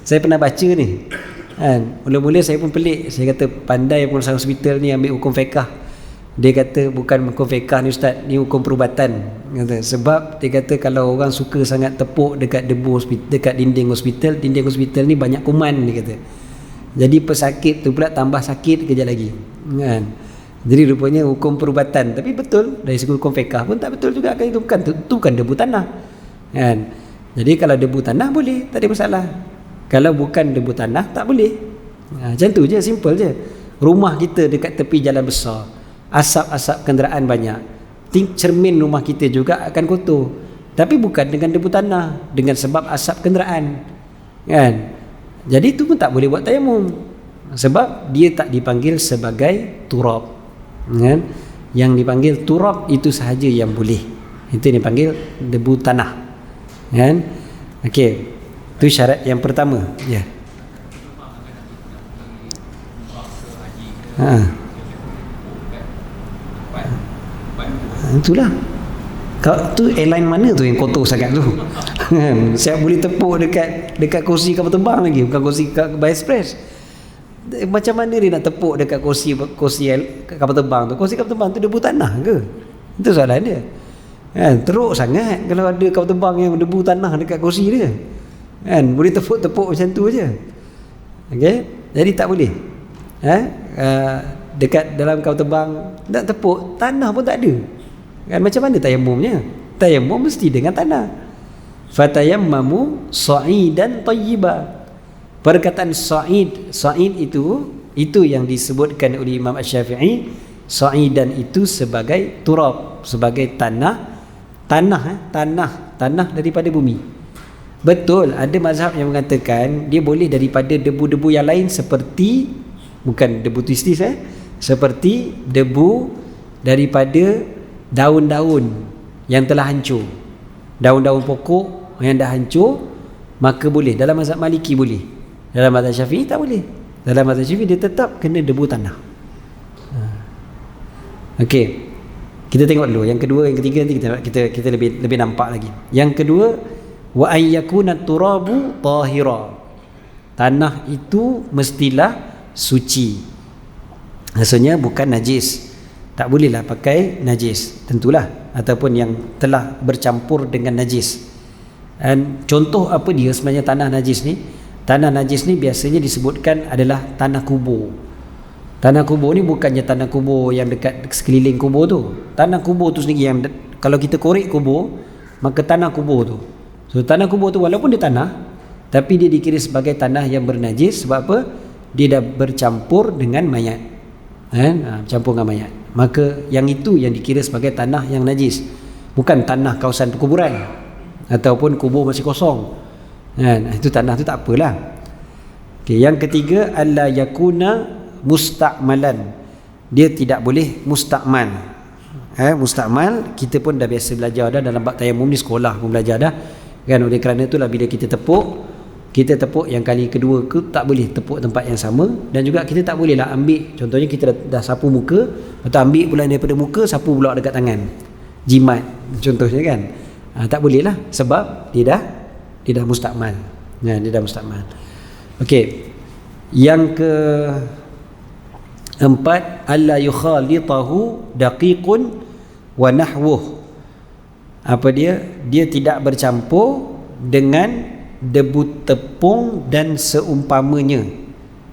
Saya pernah baca ni, kan? Mula-mula saya pun pelik. Saya kata, pandai pengurusan hospital ni ambil hukum fiqh, Dia kata bukan hukum fiqh ni ustaz, ni hukum perubatan. Kata, sebab dia kata kalau orang suka sangat tepuk dekat debu hospital, dekat dinding hospital ni banyak kuman, dia kata. Jadi pesakit tu pula tambah sakit kejap lagi. Kan? Jadi rupanya hukum perubatan, tapi betul dari segi hukum fiqh pun tak betul juga kan, itu bukan debu tanah. Kan? Jadi kalau debu tanah boleh, tak ada masalah. Kalau bukan debu tanah tak boleh. Macam tu je, simple je. Rumah kita dekat tepi jalan besar, asap-asap kenderaan banyak, cermin rumah kita juga akan kotor, tapi bukan dengan debu tanah, dengan sebab asap kenderaan, kan? Jadi itu pun tak boleh buat tayamum, sebab dia tak dipanggil sebagai turab, kan? Yang dipanggil turab itu sahaja yang boleh, itu dipanggil debu tanah, kan? Okey, itu syarat yang pertama, ya. Itulah. Kau tu airline mana tu yang kotor sangat tu? Saya boleh tepuk dekat kursi kapal terbang lagi, bukan kursi by express. Macam mana dia nak tepuk dekat kursi kapal terbang tu? Kursi kapal terbang tu debu tanah ke? Itu soalan dia. Kan, teruk sangat kalau ada kapal terbang yang debu tanah dekat kursi dia. Kan, boleh tepuk-tepuk macam tu je. Okey, jadi tak boleh. Dekat dalam kapal terbang nak tepuk tanah pun tak ada. Kan, macam mana tayamumnya? Tayamum mesti dengan tanah. Fatayammamu sa'idan tayyiba. Perkataan sa'id itu yang disebutkan oleh Imam Asy-Syafi'i, sa'idan itu sebagai turab, sebagai tanah daripada bumi. Betul, ada mazhab yang mengatakan dia boleh daripada debu-debu yang lain, seperti bukan debu twistis, seperti debu daripada daun-daun yang telah hancur, daun-daun pokok yang dah hancur, maka boleh. Dalam mazhab Maliki boleh, dalam mazhab Syafi'i tak boleh. Dalam mazhab Syafi'i dia tetap kena debu tanah. Okey, kita tengok dulu yang kedua, yang ketiga nanti kita lebih nampak lagi. Yang kedua, wa ayyakuna turabu tahira. Tanah itu mestilah suci, maksudnya bukan najis. Tak bolehlah pakai najis, tentulah, ataupun yang telah bercampur dengan najis. Dan contoh apa dia sebenarnya tanah najis ni? Tanah najis ni biasanya disebutkan adalah tanah kubur. Tanah kubur ni bukannya tanah kubur yang dekat sekeliling kubur tu. Tanah kubur tu sendiri yang kalau kita korek kubur, maka tanah kubur tu. So tanah kubur tu walaupun dia tanah, tapi dia dikira sebagai tanah yang bernajis. Sebab apa? Dia dah bercampur dengan mayat, bercampur dengan mayat. Maka yang itu yang dikira sebagai tanah yang najis, bukan tanah kawasan perkuburan ataupun kubur masih kosong. Itu tanah tu tak apalah. Okay, yang ketiga, alla yakuna musta'malan. Dia tidak boleh mustakmal. Mustakmal kita pun dah biasa belajar dah dalam bab tayamum di sekolah pun belajar dah. Kan, oleh kerana itulah bila kita tepuk yang kali kedua ke, tak boleh tepuk tempat yang sama. Dan juga kita tak boleh lah ambil, contohnya kita dah sapu muka, atau ambil pula daripada muka sapu pula dekat tangan, jimat contohnya kan. Tak boleh lah, sebab dia dah mustakmal. Dia dah mustakmal. Okey, yang keempat, alla yukhalitahu daqiqun wa nahwuh. Apa dia tidak bercampur dengan debu tepung dan seumpamanya.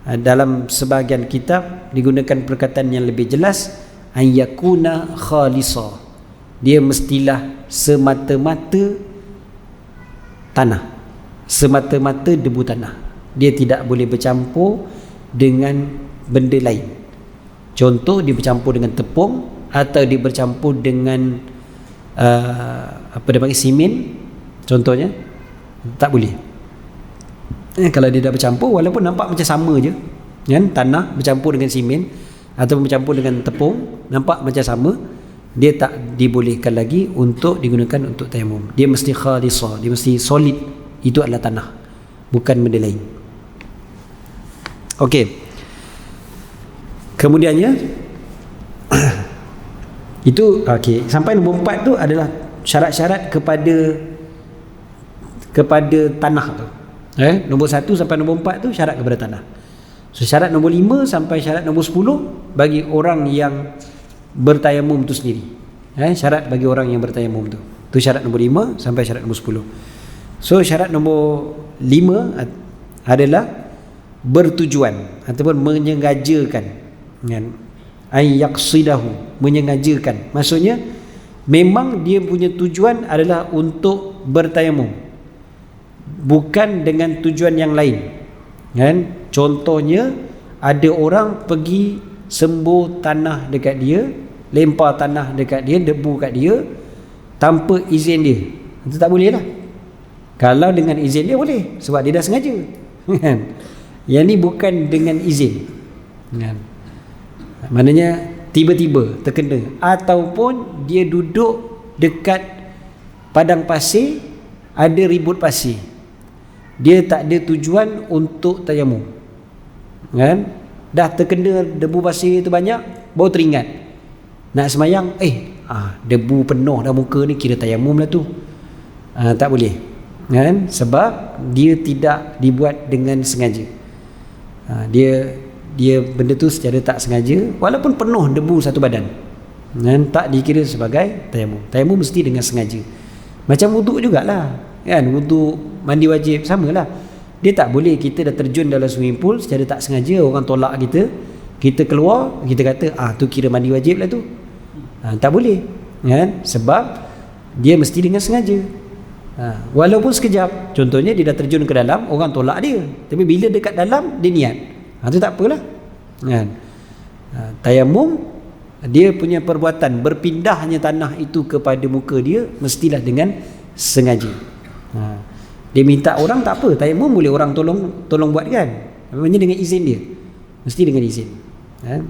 Dalam sebahagian kitab digunakan perkataan yang lebih jelas, ayyakuna khalisa. Dia mestilah semata-mata tanah, semata-mata debu tanah. Dia tidak boleh bercampur dengan benda lain. Contoh, dia bercampur dengan tepung, atau dia bercampur dengan apa dia panggil, simen contohnya, tak boleh. Kalau dia dah bercampur, walaupun nampak macam sama je kan, tanah bercampur dengan simen atau bercampur dengan tepung, nampak macam sama, dia tak dibolehkan lagi untuk digunakan untuk tayamum. Dia mesti khalisah, dia mesti solid. Itu adalah tanah, bukan benda lain. Okey, kemudiannya itu okey, sampai nombor 4 tu adalah syarat-syarat kepada tanah tu. Nombor 1 sampai nombor 4 tu syarat kepada tanah. So syarat nombor 5 sampai syarat nombor 10 bagi orang yang bertayamum tu sendiri. Syarat bagi orang yang bertayamum tu. Tu syarat nombor 5 sampai syarat nombor 10. So syarat nombor 5 adalah bertujuan ataupun menyengajakan, kan? Ay yaqsidahu, menyengajakan. Maksudnya memang dia punya tujuan adalah untuk bertayamum, bukan dengan tujuan yang lain, kan? Contohnya ada orang pergi sembuh tanah dekat dia, lempar tanah dekat dia, debu kat dia tanpa izin dia. Itu tak boleh lah. Kalau dengan izin dia boleh, sebab dia dah sengaja, kan? Yang ni bukan dengan izin, kan? Maknanya tiba-tiba terkena, ataupun dia duduk dekat padang pasir, ada ribut pasir, dia tak ada tujuan untuk tayamum, kan? Dah terkena debu pasir tu banyak, baru teringat nak semayang, debu penuh dah muka ni, kira tayamum lah tu. Tak boleh, kan? Sebab dia tidak dibuat dengan sengaja. Dia benda tu secara tak sengaja, walaupun penuh debu satu badan, kan? Tak dikira sebagai tayamum. Tayamum mesti dengan sengaja. Macam wuduk jugalah, kan? Wuduk, mandi wajib, samalah. Dia tak boleh kita dah terjun dalam swimming pool secara tak sengaja, orang tolak kita keluar, kita kata tu kira mandi wajib lah tu. Tak boleh, kan? Sebab dia mesti dengan sengaja. Walaupun sekejap, contohnya dia dah terjun ke dalam, orang tolak dia, tapi bila dekat dalam dia niat, itu tak apalah, kan? Tayamum, dia punya perbuatan berpindahnya tanah itu kepada muka dia mestilah dengan sengaja. Dia minta orang, tak apa, tayamum boleh orang tolong buat, kan? Namanya dengan izin dia, mesti dengan izin, kan?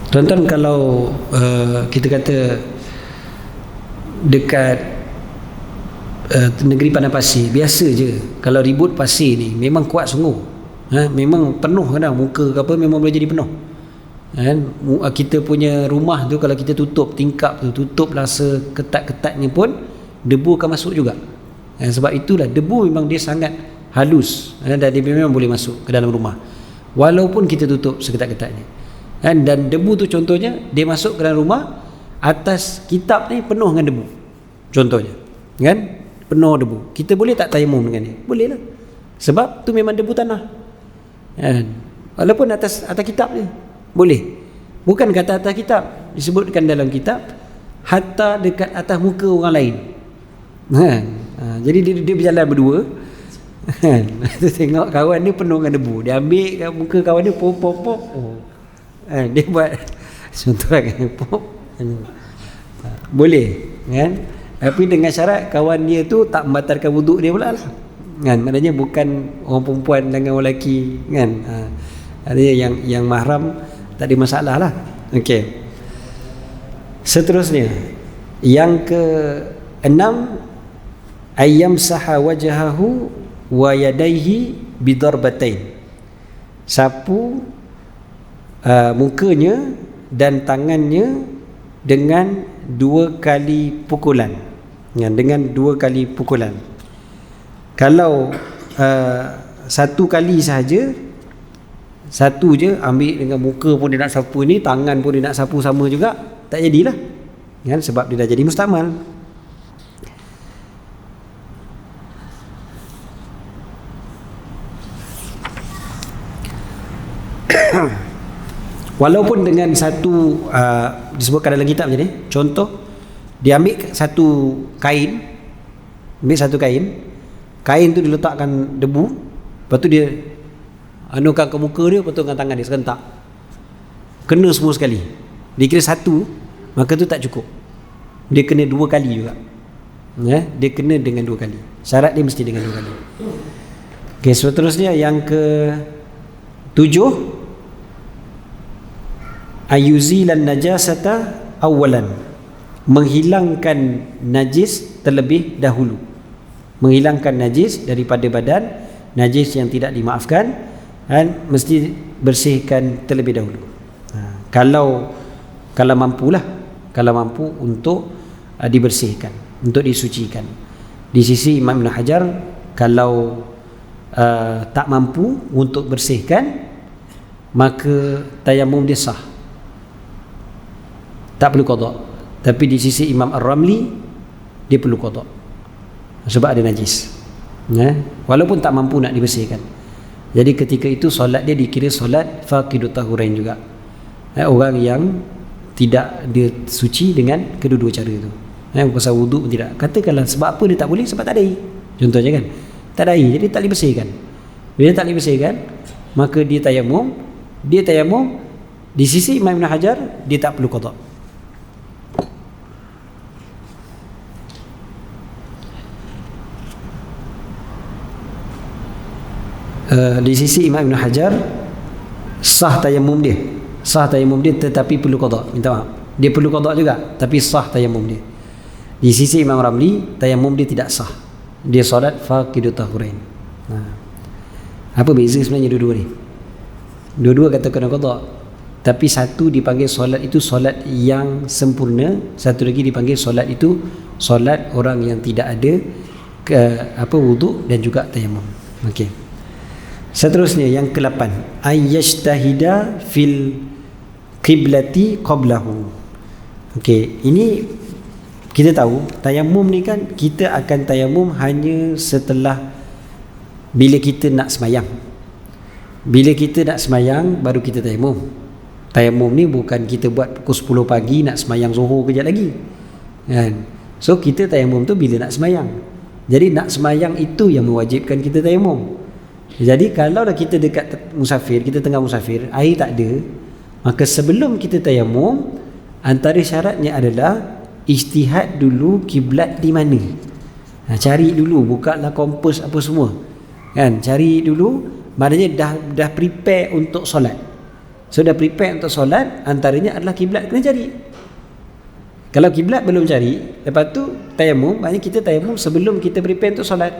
Tuan-tuan, kalau kita kata dekat negeri padang pasir, biasa je kalau ribut pasir ni memang kuat sungguh, memang penuh kadang muka ke apa, memang boleh jadi penuh, kan? Kita punya rumah tu kalau kita tutup tingkap tu, tutup lah seketat-ketatnya pun debu akan masuk juga. Sebab itulah debu memang dia sangat halus, dan dia memang boleh masuk ke dalam rumah walaupun kita tutup seketat-ketatnya, kan? Dan debu tu contohnya dia masuk ke dalam rumah, atas kitab ni penuh dengan debu contohnya, kan? Penuh debu, kita boleh tak tayamum dengan dia? Boleh lah, sebab tu memang debu tanah, kan? Walaupun atas kitab dia boleh. Bukan kata atas kitab, disebutkan dalam kitab hatta dekat atas muka orang lain, kan? Jadi dia berjalan berdua, kan? Tengok kawan dia penuh dengan debu, dia ambil kat muka kawan dia, pop, dia buat contoh kan, pop, boleh, kan? Tapi dengan syarat kawan dia tu tak membatalkan wuduk dia pula lah, kan? Maknanya bukan orang perempuan dengan orang lelaki, kan? Ada yang mahram, tak ada masalah lah. Okey. Seterusnya, yang ke-6, ayyam saha wajhahu wa yadayhi bidarbatain, sapu mukanya dan tangannya dengan 2 kali pukulan, dengan 2 kali pukulan. Kalau 1 kali sahaja, satu je ambil dengan muka pun dia nak sapu ni, tangan pun dia nak sapu sama juga, tak jadilah, kan? Sebab dia dah jadi mustamal. Walaupun dengan satu disebutkan dalam kitab macam ni, contoh dia ambil satu kain, kain tu diletakkan debu, lepas tu dia anukan ke muka dia, lepas tu dengan tangan dia serentak, kena semua sekali, dia kira satu, maka tu tak cukup, dia kena 2 kali juga, dia kena dengan 2 kali, syarat dia mesti dengan 2 kali. Okey, seterusnya yang ke-7, ayuzilan najasata awalan, menghilangkan najis terlebih dahulu, menghilangkan najis daripada badan, najis yang tidak dimaafkan, dan mesti bersihkan terlebih dahulu. Kalau mampulah, kalau mampu untuk dibersihkan, untuk disucikan. Di sisi Imam Ibn Hajar, kalau tak mampu untuk bersihkan, maka tayamum dia sah, tak perlu qada. Tapi di sisi Imam Ar-Ramli dia perlu qada sebab ada najis, walaupun tak mampu nak dibersihkan. Jadi ketika itu solat dia dikira solat faqidut tahurain juga, orang yang tidak dia suci dengan kedua-dua cara tu. Pasal wuduk pun tidak. Katakanlah sebab apa dia tak boleh? Sebab tak ada air, contohnya kan, tak ada air, jadi tak boleh bersihkan. Bila tak boleh bersihkan, maka dia tayamum. Di sisi Imam Ibn Hajar dia tak perlu qada. Di sisi Imam Ibn Hajar sah tayamum dia, tetapi perlu qada. Minta maaf, dia perlu qada juga, tapi sah tayamum dia. Di sisi Imam Ramli tayamum dia tidak sah, dia solat faqidut tahurain. Apa beza sebenarnya dua-dua ni? Dua-dua kata kena qada, tapi satu dipanggil solat itu solat yang sempurna, satu lagi dipanggil solat itu solat orang yang tidak ada wuduk dan juga tayamum. Okey. Seterusnya yang ke-8, ayyajtahida fil qiblati qablahu. Okey, ini kita tahu tayamum ni kan, kita akan tayamum hanya setelah bila kita nak semayang. Bila kita nak semayang baru kita tayamum. Tayamum ni bukan kita buat pukul 10 pagi nak semayang Zuhur kejap lagi, kan? So kita tayamum tu bila nak semayang. Jadi nak semayang itu yang mewajibkan kita tayamum. Jadi kalau dah kita dekat musafir, kita tengah musafir, air tak ada, maka sebelum kita tayamum, antara syaratnya adalah ijtihad dulu kiblat di mana. Cari dulu, bukalah kompas apa semua, kan? Cari dulu, maknanya dah prepare untuk solat. So dah prepare untuk solat, antaranya adalah kiblat kena cari. Kalau kiblat belum cari, lepas tu tayamum, maknanya kita tayamum sebelum kita prepare untuk solat.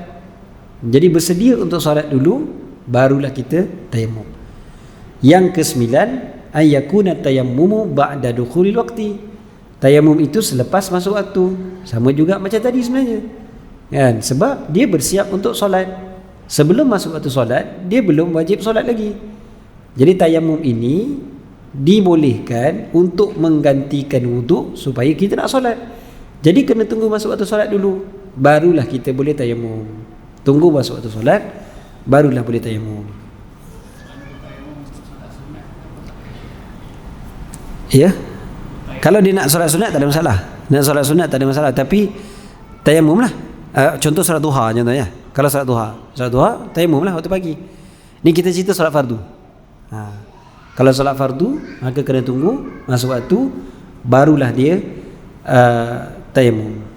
Jadi bersedia untuk solat dulu, barulah kita tayamum. Yang ke-9, ayyakuna tayammumu ba'da dukhulil waqti. Tayamum itu selepas masuk waktu. Sama juga macam tadi sebenarnya, kan? Sebab dia bersiap untuk solat. Sebelum masuk waktu solat, dia belum wajib solat lagi. Jadi tayamum ini dibolehkan untuk menggantikan wuduk supaya kita nak solat. Jadi kena tunggu masuk waktu solat dulu, barulah kita boleh tayamum. Tunggu masuk waktu solat, barulah boleh tayamum. Ya, kalau dia nak solat sunat tak ada masalah. Nak solat sunat tak ada masalah, tapi tayamum lah. Contoh solat duha contohnya. Kalau solat duha tayamum lah waktu pagi. Ni kita cerita solat fardu. Kalau solat fardu, maka kena tunggu masuk waktu, barulah dia tayamum.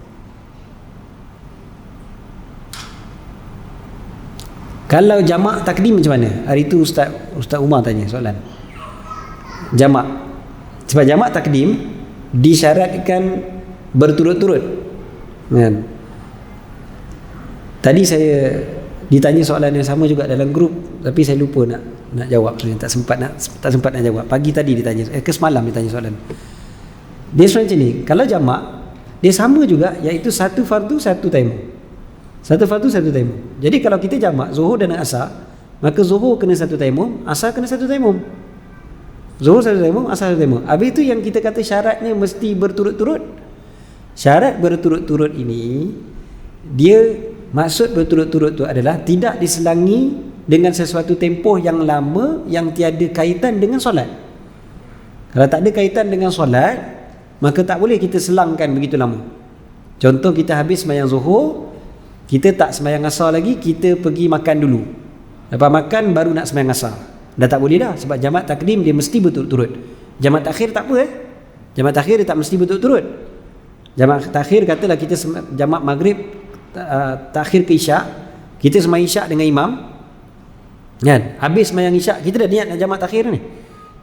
Kalau jamak takdim macam mana? Hari itu Ustaz Umar tanya soalan jamak. Sebab jamak takdim disyaratkan berturut-turut, kan? Tadi saya ditanya soalan yang sama juga dalam grup, tapi saya lupa nak jawab sebenarnya, tak sempat nak jawab. Pagi tadi ditanya, semalam ditanya soalan. Dia sebenarnya macam ni, kalau jamak dia sama juga, iaitu satu fardu satu tayamum. Satu fardu satu tayamum. Jadi kalau kita jamak Zuhur dan Asar, maka Zuhur kena satu tayamum, Asar kena satu tayamum. Zuhur satu tayamum, Asar satu tayamum. Habis itu yang kita kata syaratnya mesti berturut-turut. Syarat berturut-turut ini, dia maksud berturut-turut itu adalah tidak diselangi dengan sesuatu tempoh yang lama yang tiada kaitan dengan solat. Kalau tak ada kaitan dengan solat, maka tak boleh kita selangkan begitu lama. Contoh, kita habis sembahyang Zuhur, kita tak sembahyang asar lagi, kita pergi makan dulu. Lepas makan baru nak sembahyang asar. Dah tak boleh dah, sebab jamak takdim dia mesti berturut-turut. Jamak takhir tak apa Jamak takhir dia tak mesti berturut-turut. Jamak takhir katalah kita jamak maghrib takhir ke isyak, kita sembahyang isyak dengan imam, kan? Habis sembahyang isyak, kita dah niat nak jamak takhir ni.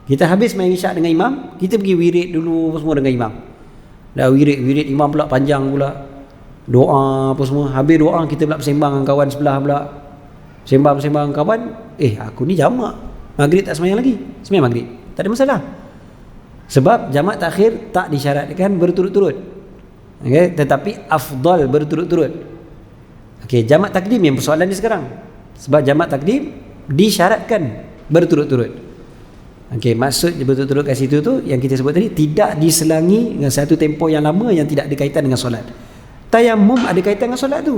Kita habis sembahyang isyak dengan imam, kita pergi wirid dulu semua dengan imam. Dah wirid imam pula panjang pula, doa apa semua. Habis doa kita pula bersembang dengan kawan sebelah pula. Sembang dengan kawan, aku ni jamak maghrib tak sembahyang lagi, sembahyang maghrib tak ada masalah. Sebab jamak takhir tak disyaratkan berturut-turut, okay? Tetapi afdal berturut-turut. Okey, jamak takdim yang persoalan ni sekarang. Sebab jamak takdim disyaratkan berturut-turut. Okey, maksud berturut-turut kat situ tu yang kita sebut tadi, tidak diselangi dengan satu tempoh yang lama yang tidak ada kaitan dengan solat. Tayamum ada kaitan dengan solat tu.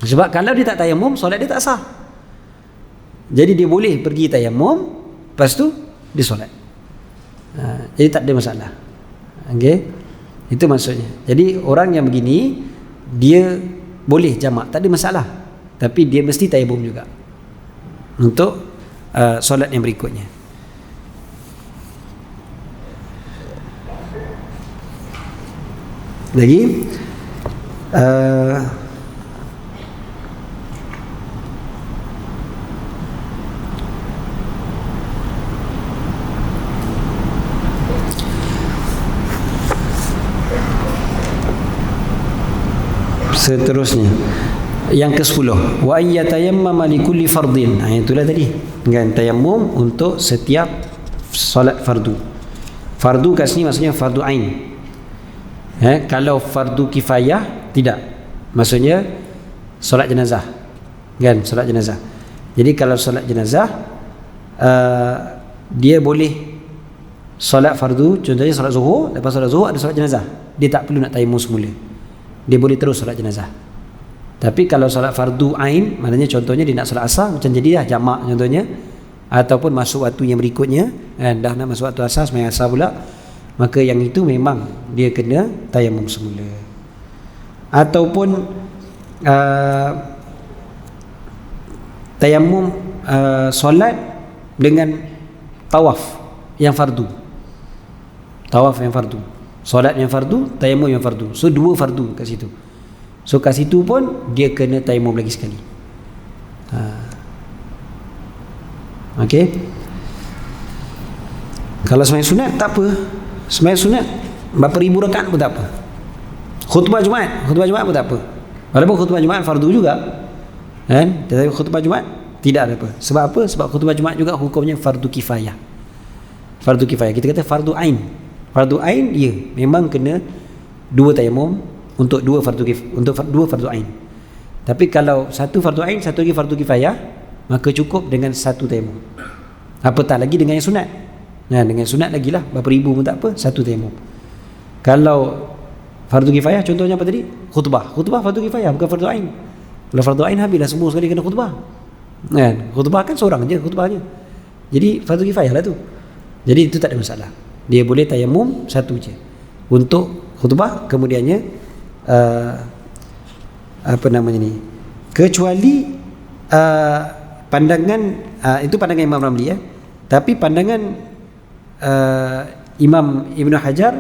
Sebab kalau dia tak tayamum, solat dia tak sah. Jadi dia boleh pergi tayamum, lepas tu dia solat. Jadi tak ada masalah. Okey, itu maksudnya. Jadi orang yang begini dia boleh jamak, tak ada masalah, tapi dia mesti tayamum juga untuk solat yang berikutnya. Lagi seterusnya yang ke-10, wa ayyatayammama likulli fardin. Itulah tadi kan, tayammum untuk setiap solat fardu. Fardu kat sini maksudnya fardu ain. Kalau fardu kifayah tidak, maksudnya solat jenazah kan, solat jenazah. Jadi kalau solat jenazah dia boleh solat fardu, contohnya solat zuhur, lepas solat zuhur ada solat jenazah, dia tak perlu nak tayammum semula, dia boleh terus solat jenazah. Tapi kalau solat fardu ain, maknanya contohnya dia nak solat asar, macam jadilah jamak contohnya, ataupun masuk waktu yang berikutnya kan, dah nak masuk waktu asar, sembahyang asar pula, maka yang itu memang dia kena tayamum semula. Ataupun tayamum solat dengan tawaf yang fardu, tawaf yang fardu, solat yang fardu, tayamum yang fardu. So dua fardu kat situ. So kat situ pun dia kena tayamum lagi sekali. Okey. Kalau sembahyang sunat tak apa. Sembahyang sunat berapa ribu rakaat pun tak apa. Khutbah Jumaat pun tak apa. Walaupun khutbah Jumaat fardu juga, kan? Tetapi khutbah Jumaat tidak ada apa. Sebab apa? Sebab khutbah Jumaat juga hukumnya fardu kifayah. Fardu kifayah. Kita kata fardu ain. Fardu ain ya, memang kena dua tayamum untuk dua fardu ain. Tapi kalau satu fardu ain, satu lagi fardu kifayah, maka cukup dengan satu tayamum. Apatah lagi dengan yang sunat. Dengan sunat lagi lah, berapa ribu pun tak apa, satu tayamum. Kalau fardu kifayah, contohnya apa tadi? Khutbah fardu kifayah, bukan fardu ain. Kalau fardu ain, habislah semua sekali kena khutbah. Khutbah kan seorang je khutbahnya. Jadi fardu kifayah lah tu. Jadi itu tak ada masalah. Dia boleh tayamum satu je untuk khutbah, kemudiannya apa namanya ni, kecuali pandangan itu pandangan Imam Ramli ya. Tapi pandangan Imam Ibn Hajar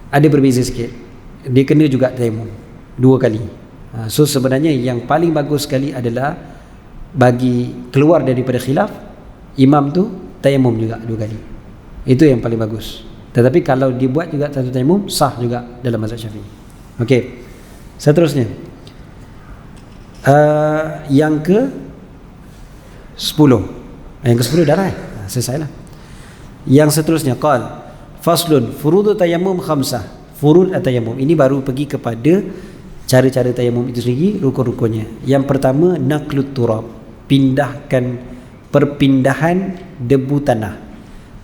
ada berbeza sikit. Dia kena juga tayamum dua kali. So sebenarnya yang paling bagus sekali adalah bagi keluar daripada khilaf, imam tu tayamum juga dua kali. Itu yang paling bagus. Tetapi kalau dibuat juga satu tayamum, sah juga dalam mazhab Syafi'i. Okey. Seterusnya yang ke 10. Yang ke 10 dah lah. Selesailah. Yang seterusnya qal faslun furudu tayammum khamsah. Furud at-tayammum ini baru pergi kepada cara-cara tayammum itu sendiri, rukun-rukunnya. Yang pertama naqlut turab, perpindahan debu tanah.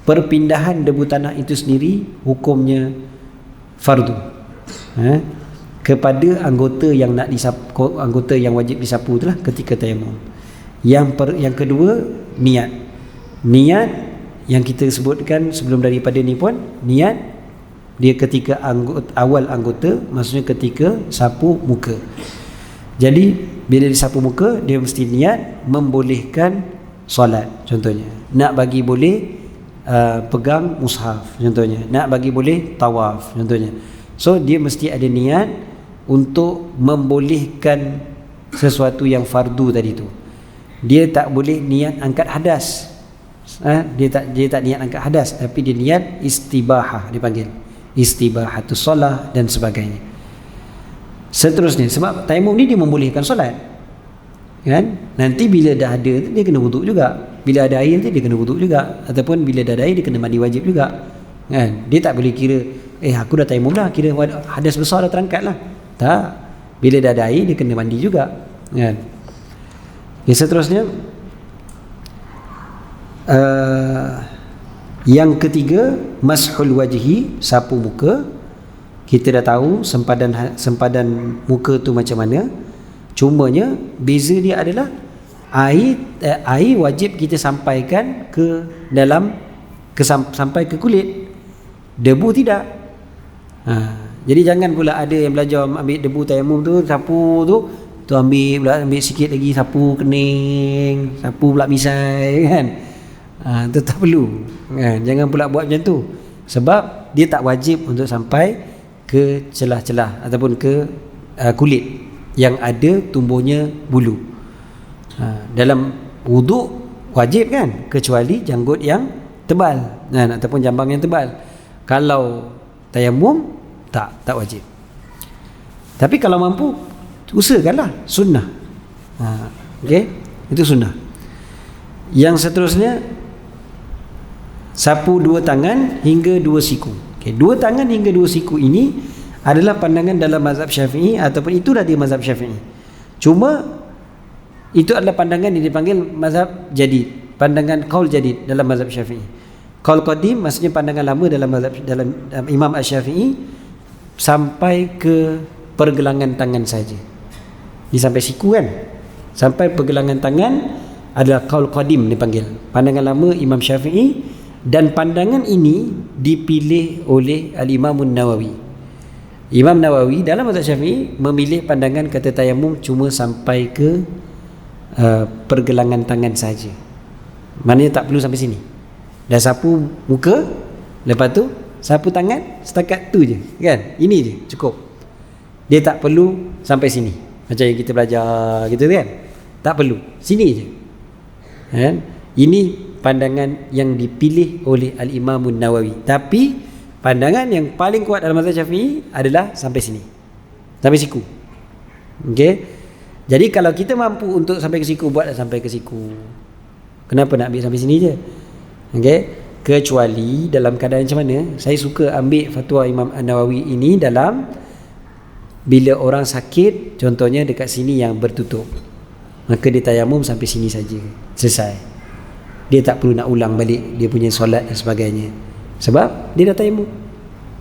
Perpindahan debu tanah itu sendiri hukumnya fardu. Kepada anggota yang nak disapu, anggota yang wajib disapu itulah ketika tayammum. Yang kedua niat yang kita sebutkan sebelum daripada ni pun, niat dia ketika awal anggota, maksudnya ketika sapu muka. Jadi bila disapu muka, dia mesti niat membolehkan solat, contohnya nak bagi boleh pegang mushaf, contohnya nak bagi boleh tawaf, contohnya. So dia mesti ada niat untuk membolehkan sesuatu yang fardu tadi tu. Dia tak boleh niat angkat hadas. Dia tak niat angkat hadas, tapi dia niat istibahah, dipanggil istibahatus solah dan sebagainya. Seterusnya, sebab tayammum ni dia membolehkan solat, kan? Nanti bila dah ada dia kena wuduk juga. Bila ada air dia kena wuduk juga, ataupun bila dah ada air dia kena mandi wajib juga, kan? Dia tak boleh kira aku dah tayammum dah, kira hadas besar dah terangkat lah. Tak. Bila dah ada air dia kena mandi juga. kan. Okay, seterusnya yang ketiga, mashul wajhi, sapu muka. Kita dah tahu sempadan muka tu macam mana. Cumanya beza dia adalah air wajib kita sampaikan ke dalam sampai ke kulit. Debu tidak. Jadi jangan pula ada yang belajar ambil debu tayamum tu, sapu tu ambil sikit lagi, sapu kening, sapu pula misai kan. Tu tak perlu kan. Jangan pula buat macam tu, sebab dia tak wajib untuk sampai ke celah-celah ataupun ke kulit yang ada tumbuhnya bulu. Dalam wuduk wajib kan, kecuali janggut yang tebal ataupun jambang yang tebal. Kalau tayamum tak wajib. Tapi kalau mampu, usahakanlah, sunnah. Okey, itu sunnah. Yang seterusnya, sapu dua tangan hingga dua siku. Okay, dua tangan hingga dua siku ini adalah pandangan dalam mazhab Syafi'i, ataupun itulah dia mazhab Syafi'i. Cuma itu adalah pandangan yang dipanggil mazhab jadid, pandangan qaul jadid dalam mazhab Syafi'i. Qaul qadim maksudnya pandangan lama dalam Imam Asy-Syafi'i sampai ke pergelangan tangan saja. Ini sampai siku kan? Sampai pergelangan tangan adalah qaul qadim dipanggil, pandangan lama Imam Syafi'i, dan pandangan ini dipilih oleh Al-Imam Nawawi. Imam Nawawi dalam mazhab Syafi'i memilih pandangan kata tayamum cuma sampai ke pergelangan tangan saja. Maknanya tak perlu sampai sini. Dah sapu muka, lepas tu sapu tangan, setakat tu je kan. Ini je cukup. Dia tak perlu sampai sini. Macam yang kita belajar gitu kan. Tak perlu. Sini je. Kan? Ini pandangan yang dipilih oleh Al-Imam Nawawi. Tapi pandangan yang paling kuat dalam mazhab Syafi'i adalah sampai sini. Sampai siku. Okey. Jadi kalau kita mampu untuk sampai ke siku, buatlah sampai ke siku. Kenapa nak ambil sampai sini je? Okey. Kecuali dalam keadaan macam mana, saya suka ambil fatwa Imam An-Nawawi ini dalam bila orang sakit, contohnya dekat sini yang bertutup, maka dia tayamum sampai sini saja, selesai. Dia tak perlu nak ulang balik dia punya solat dan sebagainya, sebab dia dah tayamum.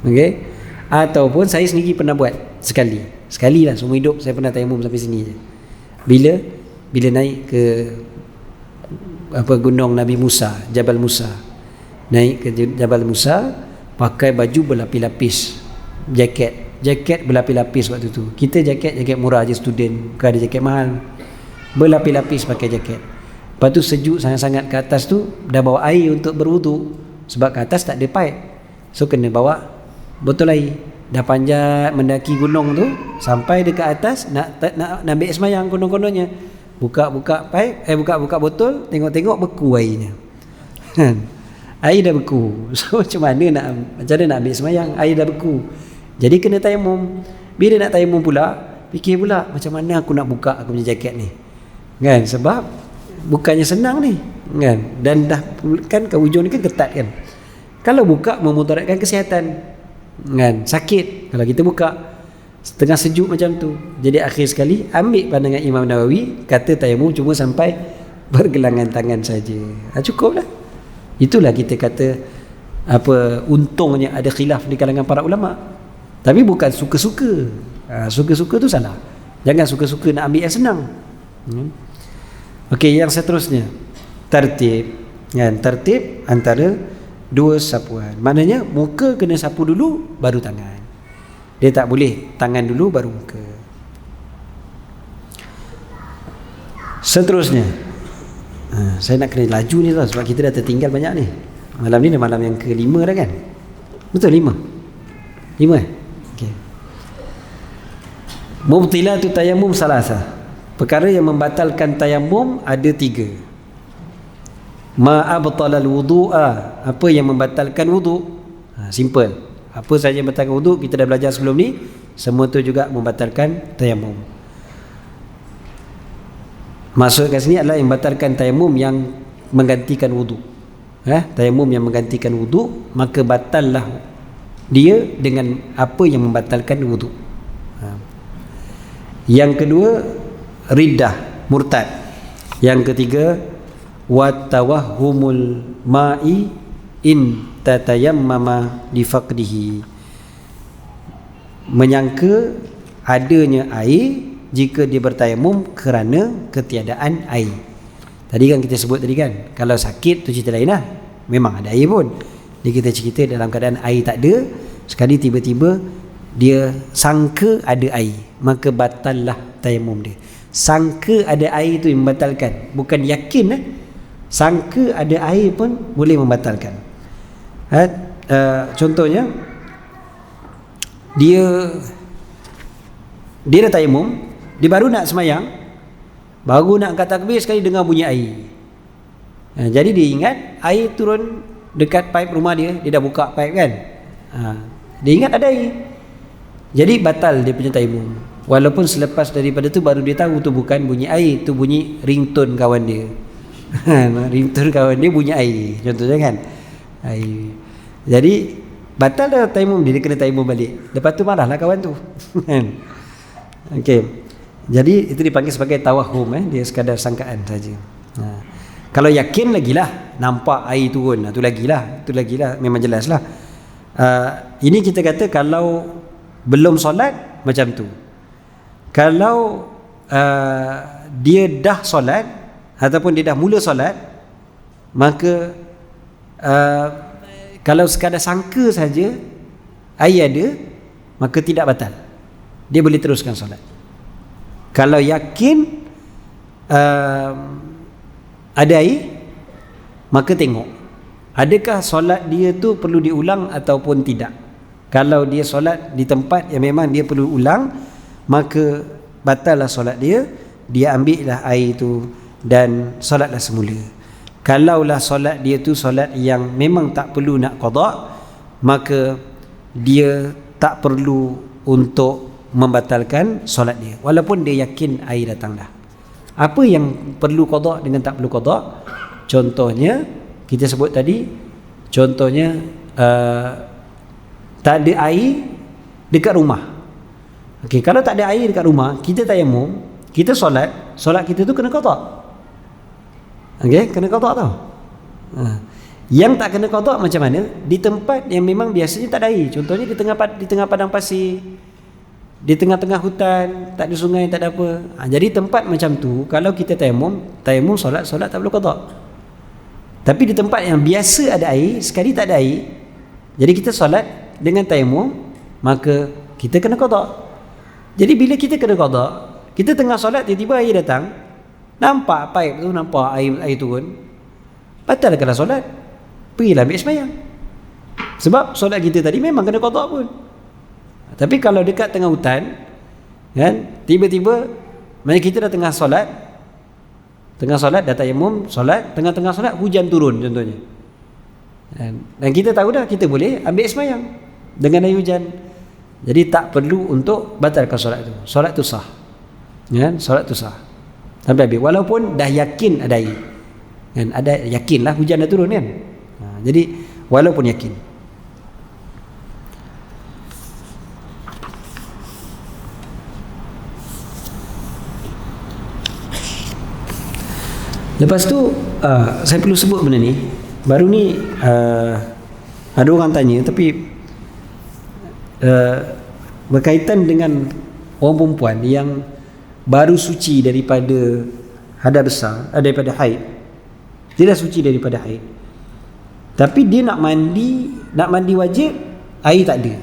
Okey. Ataupun saya sendiri pernah buat sekali lah seumur hidup, saya pernah tayamum sampai sini je. Bila naik ke gunung Nabi Musa, Jabal Musa, naik ke Jabal Musa pakai baju berlapis-lapis, jaket berlapis-lapis. Waktu tu kita jaket murah je, student, bukan ada jaket mahal, berlapis-lapis pakai jaket. Lepas tu sejuk sangat-sangat, ke atas tu dah bawa air untuk berwuduk, sebab ke atas tak ada pipe, so kena bawa botol air. Dah panjat mendaki gunung tu sampai dekat atas, nak ambil semayang, konon-kononnya buka pipe, buka botol, tengok beku airnya. Air dah beku. So macam mana nak ambil semayang, air dah beku. Jadi kena tayamum. Bila nak tayamum pula, fikir pula macam mana aku nak buka aku punya jaket ni, kan? Sebab bukannya senang ni, kan? Dan dah kan ke hujung ni kan ketat kan. Kalau buka memudaratkan kesihatan, kan? Sakit kalau kita buka setengah sejuk macam tu. Jadi akhir sekali ambil pandangan Imam Nawawi, kata tayamum cuma sampai pergelangan tangan saja. Cukup lah. Itulah kita kata untungnya ada khilaf di kalangan para ulama. Tapi bukan suka-suka. Suka-suka tu salah. Jangan suka-suka nak ambil yang senang. Okey, yang seterusnya, tertib, kan? Tertib antara dua sapuan. Maknanya muka kena sapu dulu baru tangan. Dia tak boleh tangan dulu baru muka. Seterusnya, saya nak kena laju ni tau, sebab kita dah tertinggal banyak ni. Malam ni dah malam yang ke-5 dah kan? Betul 5? 5 eh? Okey. Mubtilatu tayammum salasa. Perkara yang membatalkan tayamum ada 3. Ma abtalal wudu'a, apa yang membatalkan wuduk. Simple. Apa saja yang membatalkan wuduk kita dah belajar sebelum ni, semua tu juga membatalkan tayamum. Maksud kat sini adalah yang membatalkan tayamum yang menggantikan wuduk. Tayamum yang menggantikan wuduk, maka batallah dia dengan apa yang membatalkan wuduk. Yang kedua, riddah, murtad. Yang ketiga, wa tawahhumul ma'i in tatayammama li faqdihi, menyangka adanya air jika dia bertayamum kerana ketiadaan air. Tadi kan kita sebut tadi kan, kalau sakit tu cerita lain lah, memang ada air pun. Dia kita cerita dalam keadaan air tak ada, sekali tiba-tiba dia sangka ada air, maka batallah tayamum dia. Sangka ada air tu yang membatalkan, bukan yakin sangka ada air pun boleh membatalkan. Contohnya dia dah tayamum, dia baru nak semayang, baru nak angkat takbir, sekali dengar bunyi air. Jadi dia ingat air turun dekat paip rumah dia dah buka paip kan. Dia ingat ada air, jadi batal dia punya tayamum. Walaupun selepas daripada tu baru dia tahu tu bukan bunyi air, tu bunyi ringtone kawan dia. Ringtone kawan dia bunyi air, contohnya kan, air. Jadi batal dah tayamum dia kena tayamum balik. Lepas tu marahlah kawan tu. Okey. Jadi itu dipanggil sebagai tawahum, dia sekadar sangkaan saja. Kalau yakin lagilah, nampak air turun, tu lagilah memang jelaslah. Ini kita kata kalau belum solat macam tu. Kalau dia dah solat ataupun dia dah mula solat, maka kalau sekadar sangka saja air ada, maka tidak batal, dia boleh teruskan solat. Kalau yakin ada air, maka tengok adakah solat dia tu perlu diulang ataupun tidak. Kalau dia solat di tempat yang memang dia perlu ulang, maka batallah solat dia, dia ambillah air itu dan solatlah semula. Kalaulah solat dia tu solat yang memang tak perlu nak qada, maka dia tak perlu untuk membatalkan solat dia, walaupun dia yakin air datang dah. Apa yang perlu qada dengan tak perlu qada? Contohnya kita sebut tadi, contohnya tak ada air dekat rumah. Okey, kalau tak ada air dekat rumah, kita tayamum, kita solat kita tu kena qada. Okey, kena qada tau. Yang tak kena qada macam mana? Di tempat yang memang biasanya tak ada air. Contohnya di tengah padang pasir, di tengah-tengah hutan, tak ada sungai, tak ada apa. Jadi tempat macam tu, kalau kita tayamum solat tak perlu qada. Tapi di tempat yang biasa ada air, sekali tak ada air, jadi kita solat dengan tayamum, maka kita kena qada. Jadi bila kita kena qada, kita tengah solat tiba-tiba air datang, nampak paip tu, nampak air turun, batalkanlah solat, pergilah ambil sembahyang. Sebab solat kita tadi memang kena qada pun. Tapi kalau dekat tengah hutan kan, tiba-tiba macam kita dah tengah solat dah tayamum, solat, tengah-tengah solat hujan turun contohnya, dan kita tahu dah kita boleh ambil sembahyang dengan air hujan. Jadi tak perlu untuk batalkan solat tu. Solat tu sah, kan? Solat tu sah sampai habis, walaupun dah yakin ada air, kan? Ada yakinlah hujan dah turun kan. Jadi walaupun yakin. Lepas tu saya perlu sebut benda ni. Baru ni ada orang tanya, tapi berkaitan dengan orang perempuan yang baru suci daripada hadas besar, daripada haid. Dia dah suci daripada haid, tapi dia nak mandi wajib, air tak ada.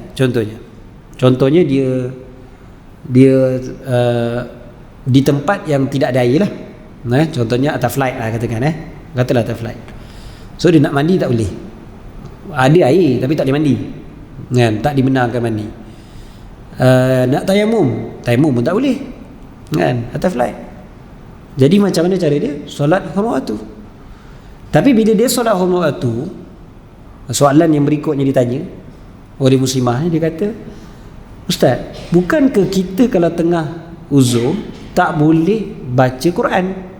Contohnya dia di tempat yang tidak ada air lah. Contohnya atas flight lah katakan, katalah atas flight. So dia nak mandi tak boleh, ada air tapi tak boleh mandi, kan? Tak dibenarkan mandi. Nak tayamum pun tak boleh, kan? Atas flight. Jadi macam mana cara dia? Solat huruf waktu. Tapi bila dia solat huruf waktu, soalan yang berikutnya ditanya oleh muslimah ni, dia kata, Ustaz, bukankah kita kalau tengah uzur tak boleh baca Quran?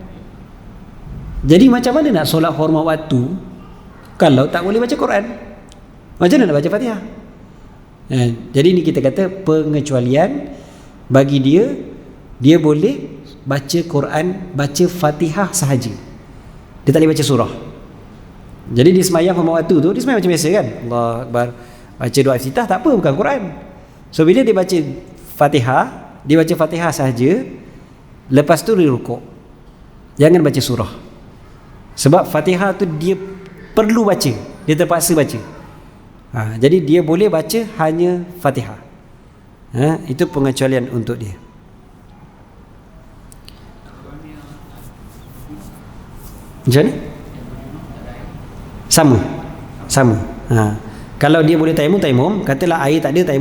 Jadi macam mana nak solat hormat waktu kalau tak boleh baca Quran? Macam mana nak baca Fatihah? Jadi ni kita kata pengecualian bagi dia boleh baca Quran, baca Fatihah sahaja. Dia tak boleh baca surah. Jadi dia semayang pada waktu tu, dia semayang macam biasa kan, Allah Akbar, baca doa iftitah, tak apa, bukan Quran. So bila dia baca Fatihah, dia baca Fatihah sahaja, lepas tu dia rukuk. Jangan baca surah. Sebab Fatihah tu dia perlu baca, dia terpaksa baca. Jadi dia boleh baca hanya Fatihah. Itu pengecualian untuk dia. Macam mana? Sama. Kalau dia boleh tayamum, katalah air tak ada,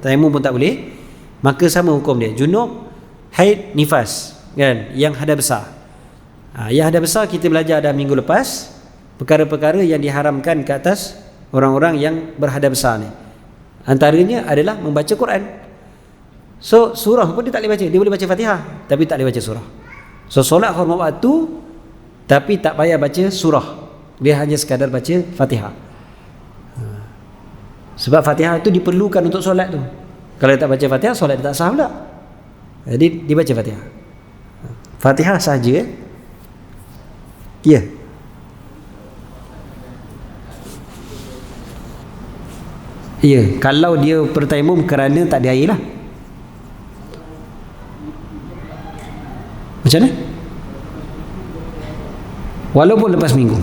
tayamum pun tak boleh, maka sama hukum dia. Junub, haid, nifas, kan? Yang hadas besar. Yang hadas besar kita belajar dah minggu lepas, perkara-perkara yang diharamkan ke atas orang-orang yang berhadas besar ni. Antaranya adalah membaca Quran. So surah pun dia tak boleh baca. Dia boleh baca Fatihah tapi tak boleh baca surah. So solat hormat waktu tapi tak payah baca surah. Dia hanya sekadar baca Fatihah. Sebab Fatihah itu diperlukan untuk solat tu. Kalau dia tak baca Fatihah, solat dia tak sah pula. Jadi dia baca Fatihah. Fatihah sahaja. Ya. Ya, kalau dia bertayamum kerana tak ada air lah. Macam mana? Walaupun lepas minggu.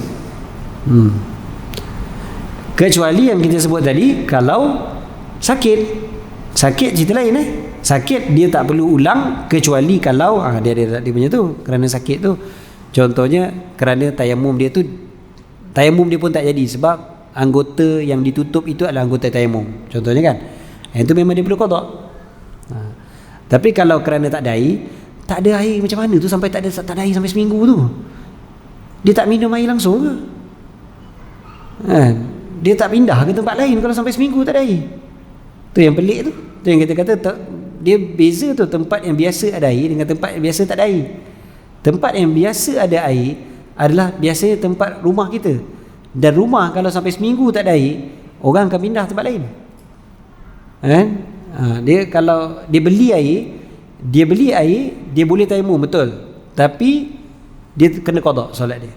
Kecuali yang kita sebut tadi, kalau sakit cerita lain sakit dia tak perlu ulang, kecuali kalau dia punya tu kerana sakit tu. Contohnya kerana tayamum dia pun tak jadi sebab anggota yang ditutup itu adalah anggota tayamum, contohnya kan. Itu memang dia perlu qada. Tapi kalau kerana tak ada air macam mana tu sampai tak ada air sampai seminggu tu? Dia tak minum air langsung ke? Dia tak pindah ke tempat lain kalau sampai seminggu tak ada air? Tu yang pelik tu. Tu yang kita kata dia beza tu, tempat yang biasa ada air dengan tempat yang biasa tak ada air. Tempat yang biasa ada air adalah biasanya tempat rumah kita. Dan rumah kalau sampai seminggu tak ada air, orang akan pindah tempat lain. Dia kalau dia beli air, dia boleh tayamum betul. Tapi dia kena qada solat dia.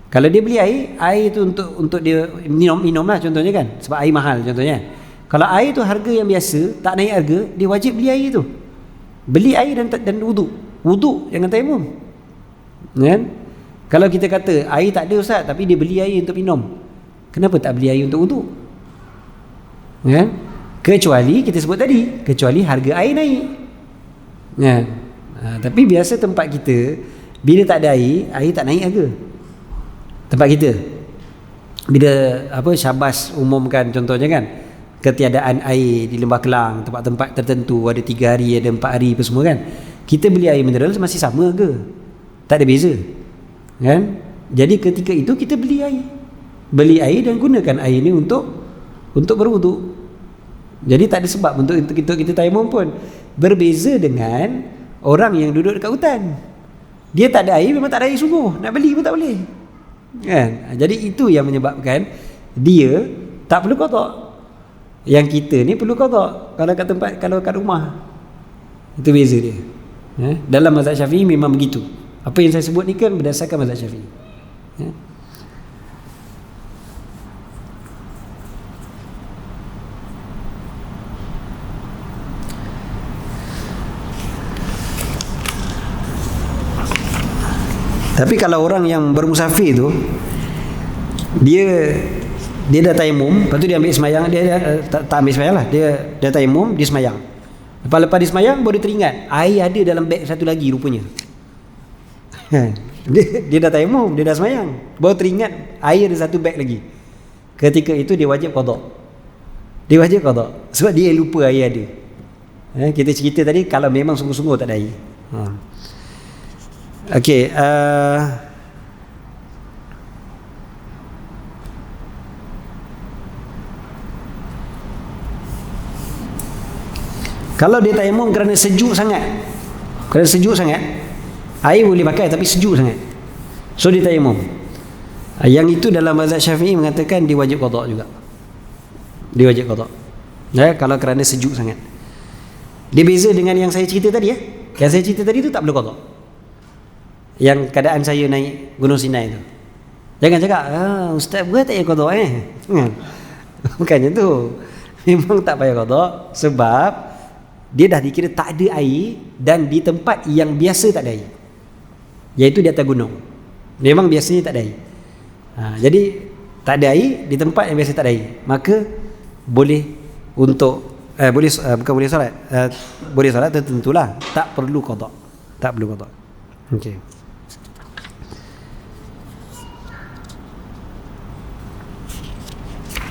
Kalau dia beli air tu untuk dia minum lah contohnya kan, sebab air mahal contohnya. Kalau air tu harga yang biasa, tak naik harga, dia wajib beli air tu. Beli air dan wudu jangan tayamum. Kan? Kalau kita kata air tak ada ustaz tapi dia beli air untuk minum, kenapa tak beli air untuk wudu? Kan? Kecuali kita sebut tadi, kecuali harga air naik. Kan? Tapi biasa tempat kita bila tak ada air tak naik harga. Tempat kita bila Syabas umumkan contohnya kan, ketiadaan air di Lembah Kelang, tempat-tempat tertentu ada 3 hari, ada 4 hari apa semua kan, kita beli air mineral masih sama harga, tak ada beza kan. Jadi ketika itu kita beli air dan gunakan air ini untuk berwuduk. Jadi tak ada sebab untuk kita tayamum pun. Berbeza dengan orang yang duduk dekat hutan, dia tak ada air, memang tak ada air sungguh, nak beli pun tak boleh kan. Jadi itu yang menyebabkan dia tak perlu qada. Yang kita ni perlu qada kalau kat tempat, kalau kat rumah. Itu beza dia. Dalam mazhab Syafi'i memang begitu. Apa yang saya sebut ni kan berdasarkan mazhab Syafi'i. Tapi kalau orang yang bermusafir tu, dia dah tayamum, lepas tu dia ambil semayang, dia tak ambil semayang lah, dia dah tayamum, dia semayang. Lepas dia semayang baru teringat air ada dalam beg satu lagi rupanya. Dia dah tayamum, dia dah semayang, baru teringat air ada satu beg lagi. Ketika itu dia wajib qada. Sebab dia lupa air ada. Kita cerita tadi kalau memang sungguh-sungguh tak ada air. Okey, kalau dia tayamum kerana sejuk sangat, air boleh pakai tapi sejuk sangat, so dia tayamum, yang itu dalam mazhab Syafi'i mengatakan dia wajib qada juga. Kalau kerana sejuk sangat. Dia beza dengan yang saya cerita tadi. Yang saya cerita tadi tu tak perlu qada. yang keadaan saya naik Gunung Sinai tu. Jangan cakap, ustaz buat tak payah qada bukannya tu. Memang tak payah qada sebab dia dah dikira tak ada air dan di tempat yang biasa tak ada air, iaitu di atas gunung. Memang biasanya tak ada air. Jadi tak ada air di tempat yang biasa tak ada air, maka boleh untuk bukan boleh solat, boleh solat tentulah, tak perlu qada. Tak perlu qada. Okey.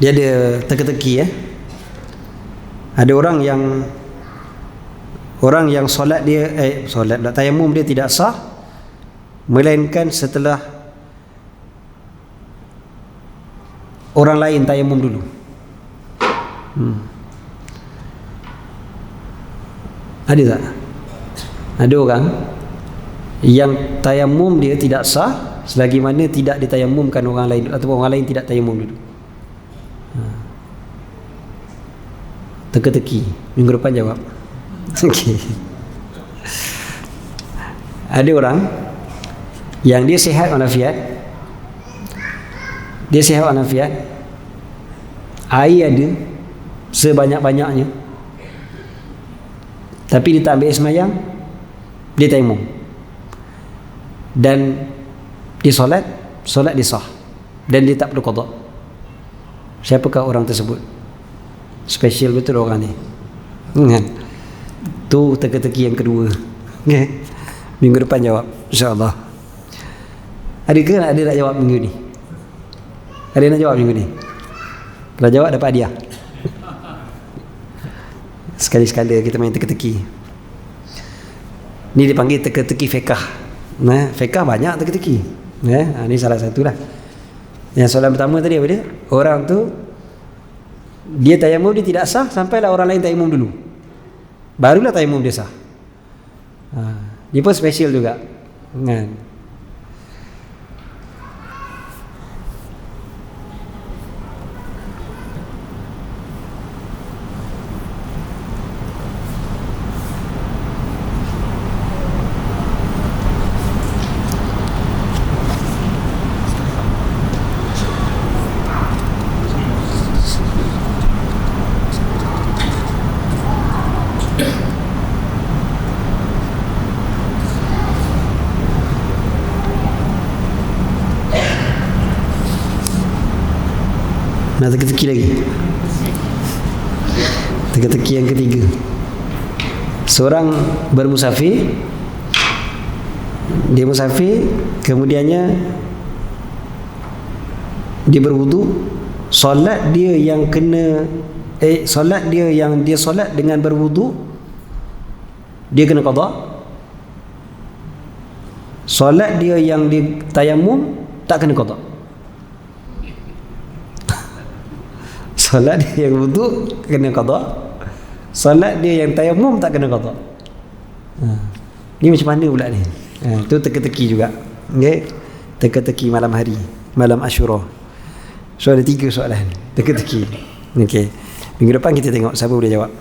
Dia ada teka-teki Ada orang yang solat dia tayamum dia tidak sah melainkan setelah orang lain tayamum dulu. Ada tak? Ada orang yang tayamum dia tidak sah selagi mana tidak ditayamumkan orang lain ataupun orang lain tidak tayamum dulu. Teka-teki. Minggu depan jawab. Okey. Ada orang yang dia sihat walafiat. Dia sihat walafiat. Air ada sebanyak-banyaknya. Tapi dia tak ambil semayang, dia tayamum. Dan dia solat dia sah. Dan dia tak perlu qada. Siapakah orang tersebut? Special betul orang ni. Tu teka-teki yang kedua. Okay. Minggu depan jawab, insya-Allah. Ada nak jawab minggu ni? Ada nak jawab minggu ni? Kalau jawab dapat hadiah. Sekali-sekala kita main teka-teki. Ni dipanggil teka-teki fiqh. Fiqh banyak teka-teki. Ni salah satu lah. Yang soalan pertama tadi apa dia? Orang tu dia tayamum dia tidak sah sampailah orang lain tayamum dulu. Barulah tayamum dia sah. Dia pun special juga. Kan? Nak teka-teki lagi. Teka-teki yang ketiga. Seorang bermusafir, dia musafir, kemudiannya dia berwudu, solat dia yang solat dia yang dia solat dengan berwudu, dia kena qada. Solat dia yang dia tayamum tak kena qada. Solat dia yang wudu kena qada. Solat dia yang tayamum tak kena qada. Ni macam mana pula ni? Tu teka-teki juga. Okey. Teka-teki malam hari, malam Asyura. So ada 3 soalan teka-teki. Okey. Minggu depan kita tengok siapa boleh jawab.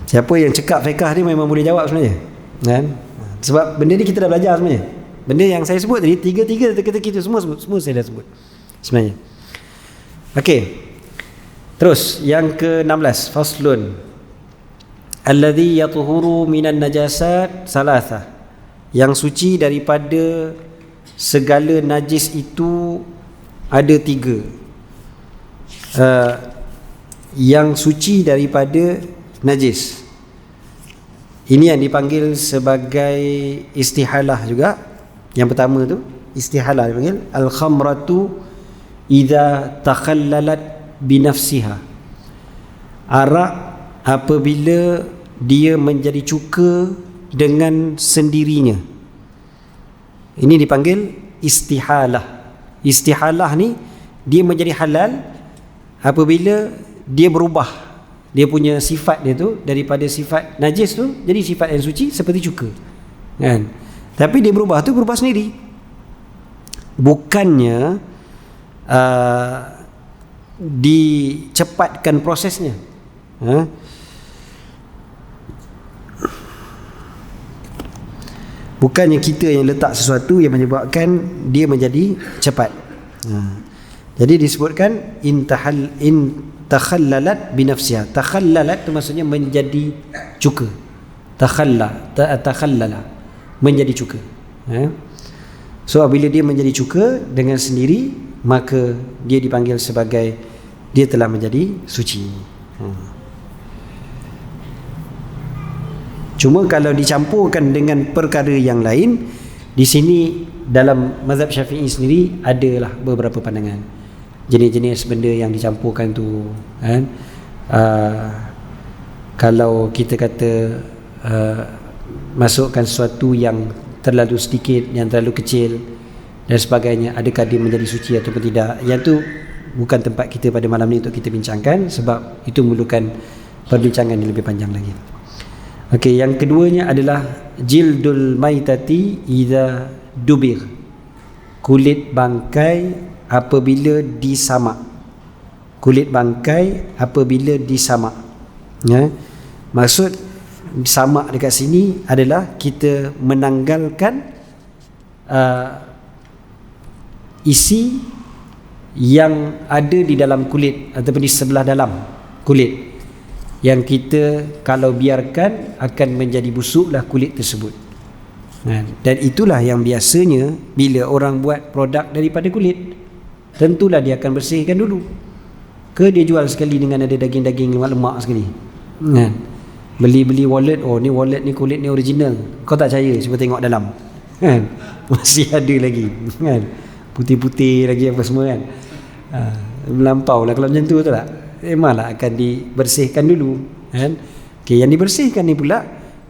Siapa yang cekap fiqh ni memang boleh jawab sebenarnya. Kan? Sebab benda ni kita dah belajar sebenarnya. Benda yang saya sebut tadi, 3 teka-teki tu semua saya dah sebut sebenarnya. Okey. Terus yang ke-16, faslun. Alladhi yatuhuru minan najasat salatha. Yang suci daripada segala najis itu ada 3. Yang suci daripada najis. Ini yang dipanggil sebagai istihalah juga. Yang pertama tu istihalah dipanggil al-khamratu idza takhallalat binafsiha. Arak apabila dia menjadi cuka dengan sendirinya. Ini dipanggil istihalah. Istihalah ni dia menjadi halal apabila dia berubah, dia punya sifat dia tu daripada sifat najis tu jadi sifat yang suci seperti cuka. Kan? Tapi dia berubah sendiri. Bukannya dicepatkan prosesnya. Bukannya kita yang letak sesuatu yang menyebabkan dia menjadi cepat. Jadi disebutkan in takhallalat binafsiha. Takhallalat itu maksudnya menjadi cuka. Takhallala menjadi cuka. So apabila dia menjadi cuka dengan sendiri, maka dia dipanggil sebagai dia telah menjadi suci. Cuma kalau dicampurkan dengan perkara yang lain, di sini dalam mazhab Syafi'i sendiri adalah beberapa pandangan. Jenis-jenis benda yang dicampurkan tu kan, kalau kita kata masukkan sesuatu yang terlalu sedikit, yang terlalu kecil dan sebagainya, adakah dia menjadi suci ataupun tidak, yang tu bukan tempat kita pada malam ni untuk kita bincangkan, sebab itu memerlukan perbincangan yang lebih panjang lagi. Okey, yang keduanya adalah jildul maitati idza dubir. Kulit bangkai apabila disamak. Kulit bangkai apabila disamak. Maksud samak dekat sini adalah kita menanggalkan isi yang ada di dalam kulit ataupun di sebelah dalam kulit, yang kita kalau biarkan akan menjadi busuklah kulit tersebut. Dan itulah yang biasanya bila orang buat produk daripada kulit, tentulah dia akan bersihkan dulu. Ke dia jual sekali dengan ada daging-daging lemak-lemak sekali. Beli wallet, oh ni wallet ni kulit ni original, kau tak percaya, cuba tengok dalam. Masih ada lagi. Putih-putih lagi apa semua kan. Melampau lah kalau macam tu, betul tak? Memanglah akan dibersihkan dulu kan. Okay, yang dibersihkan ni pula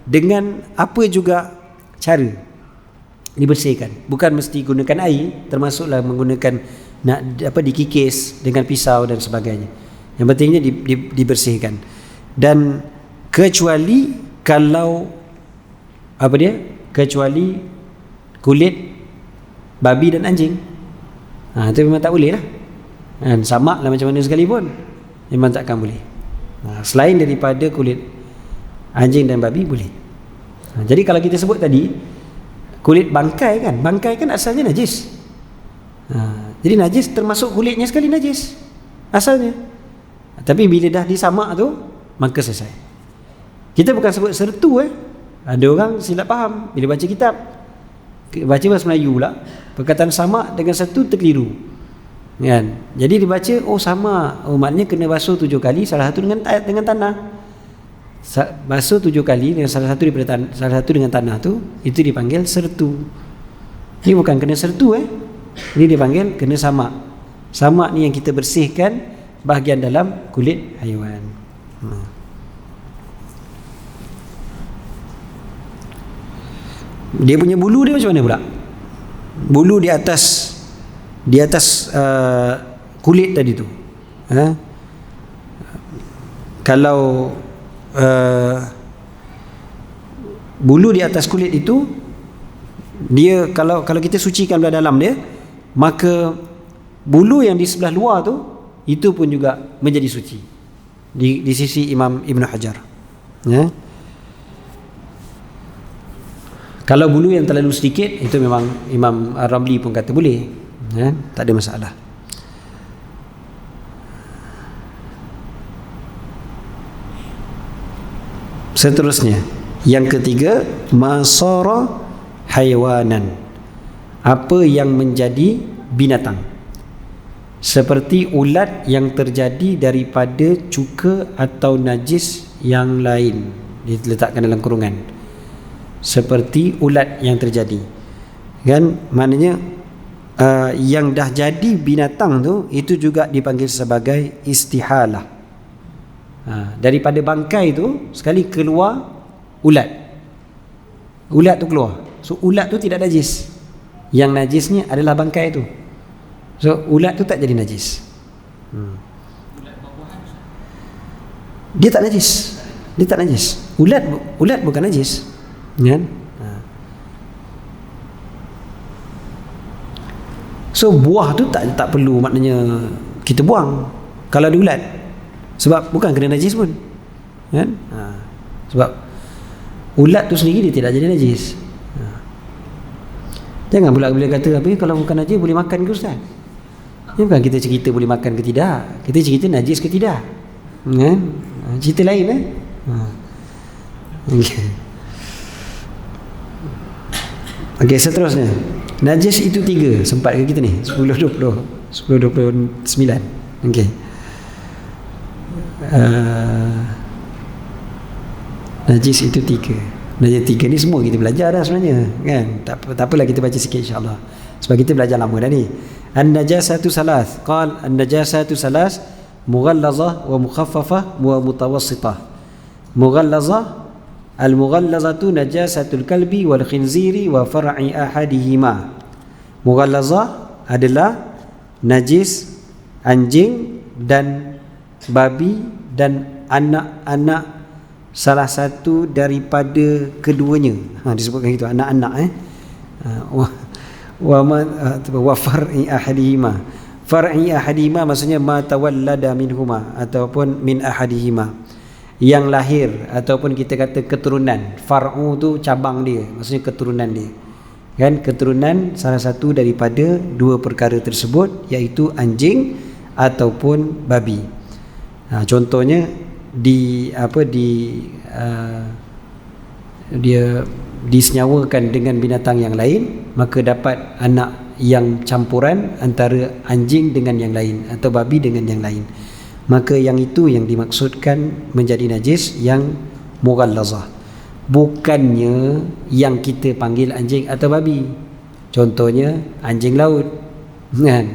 dengan apa juga cara dibersihkan, bukan mesti gunakan air, termasuklah menggunakan dikikis dengan pisau dan sebagainya. Yang pentingnya dibersihkan. Dan kecuali kalau kecuali kulit babi dan anjing, itu memang tak boleh lah. Samak lah macam mana sekalipun, memang takkan boleh. Selain daripada kulit anjing dan babi boleh. Jadi kalau kita sebut tadi kulit bangkai kan asalnya najis. Jadi najis termasuk kulitnya sekali najis asalnya. Tapi bila dah disamak tu, maka selesai. Kita bukan sebut sertu. Ada orang silap faham bila baca kitab, baca bahasa Melayu pula, perkataan samak dengan sertu terkeliru kan. Jadi dibaca sama, maknanya kena basuh 7 kali, salah satu dengan tanah. Basuh 7 kali dengan salah satu dengan tanah tu, itu dipanggil sertu. Ini bukan kena sertu ini dipanggil kena samak. Samak ni yang kita bersihkan bahagian dalam kulit haiwan. Dia punya bulu dia macam mana pula? Bulu di atas kulit tadi tu. Kalau bulu di atas kulit itu, dia kalau kita sucikan belah dalam dia, maka bulu yang di sebelah luar tu itu pun juga menjadi suci di sisi Imam Ibn Hajar. Kalau bulu yang terlalu sedikit, itu memang Imam Ramli pun kata boleh, tak ada masalah. Seterusnya, yang ketiga, masara haiwanan, apa yang menjadi binatang, seperti ulat yang terjadi daripada cuka atau najis yang lain, diletakkan dalam kurungan. Seperti ulat yang terjadi kan, maknanya yang dah jadi binatang tu, itu juga dipanggil sebagai istihalah. Daripada bangkai tu sekali keluar ulat tu keluar, so ulat tu tidak najis, yang najisnya adalah bangkai tu. So ulat tu tak jadi najis. Dia tak najis. Ulat bukan najis kan. So buah tu tak perlu maknanya kita buang kalau ada ulat, sebab bukan kena najis pun kan. Sebab ulat tu sendiri dia tidak jadi najis. Jangan pula bila kata apa, kalau bukan najis boleh makan ke Ustaz? Ini bukan kita cerita boleh makan ke tidak, kita cerita najis ke tidak, kan? Cerita lain okay. Okey, seterusnya najis itu 3. Sempat ke kita ni? 10, 29. Okey. Najis itu 3. Najis 3 ni semua kita belajar dah sebenarnya, kan? Tak apalah, kita baca sikit insya-Allah. Sebab kita belajar lama dah ni. An-najasatu salas. Qal an-najasatu salas, mughallazah wa mukhaffafah wa mutawassitah. Mughallazah, al-mughallazatu najasatul kalbi wal khinziri wa far'i ahadihima. Mughallazah adalah najis anjing dan babi dan anak-anak salah satu daripada keduanya. Disebutkan itu anak-anak wa far'i ahadihima. Far'i ahadihima maksudnya ma tawallada minhuma ataupun min ahadihima, yang lahir ataupun kita kata keturunan. Far'u tu cabang dia, maksudnya keturunan dia, kan? Keturunan salah satu daripada 2 perkara tersebut, iaitu anjing ataupun babi. Contohnya dia disenyawakan dengan binatang yang lain, maka dapat anak yang campuran antara anjing dengan yang lain atau babi dengan yang lain, maka yang itu yang dimaksudkan menjadi najis yang mughallazah, bukannya yang kita panggil anjing atau babi. Contohnya anjing laut, kan?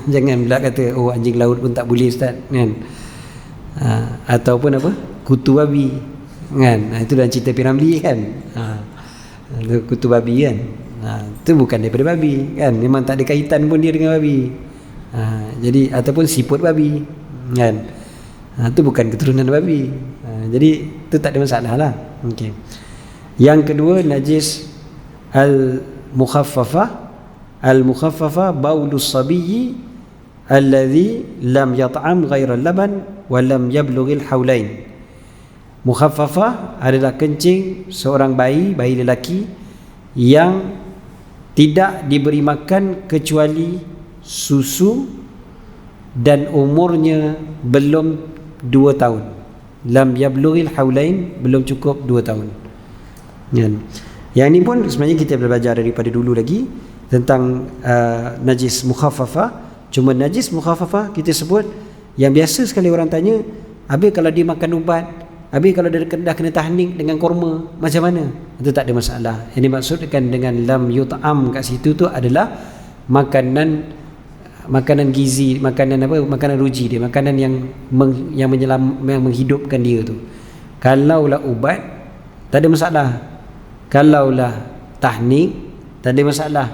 Jangan pula kata oh anjing laut pun tak boleh Ustaz, kan? Ataupun apa, kutu babi, kan? Itu dalam cerita Piramli, kan? Kutu babi, kan? Itu bukan daripada babi, kan? Memang tak ada kaitan pun dia dengan babi. Jadi ataupun siput babi, kan? Itu bukan keturunan babi. Jadi itu tak ada masalah lah. Okay. Yang kedua, najis al-mukhaffafah. Al-mukhaffafah baulus sabiyyi alladhi lam yat'am ghaira laban wa lam yablughil haulain. Mukhaffafah adalah kencing seorang bayi lelaki yang tidak diberi makan kecuali susu dan umurnya belum 2 tahun. Lam yablughil haulain, belum cukup 2 tahun. Yang ini pun sebenarnya kita belajar daripada dulu lagi tentang najis mukhaffafah. Cuma najis mukhaffafah kita sebut yang biasa sekali orang tanya, habis kalau dia makan ubat, habis kalau dia dah kena tahnik dengan kurma, macam mana? Itu tak ada masalah. Yang dimaksudkan dengan lam yut'am kat situ tu adalah makanan gizi, makanan ruji dia, makanan yang menghidupkan dia tu. Kalaulah ubat tak ada masalah, kalaulah tahnik tak ada masalah.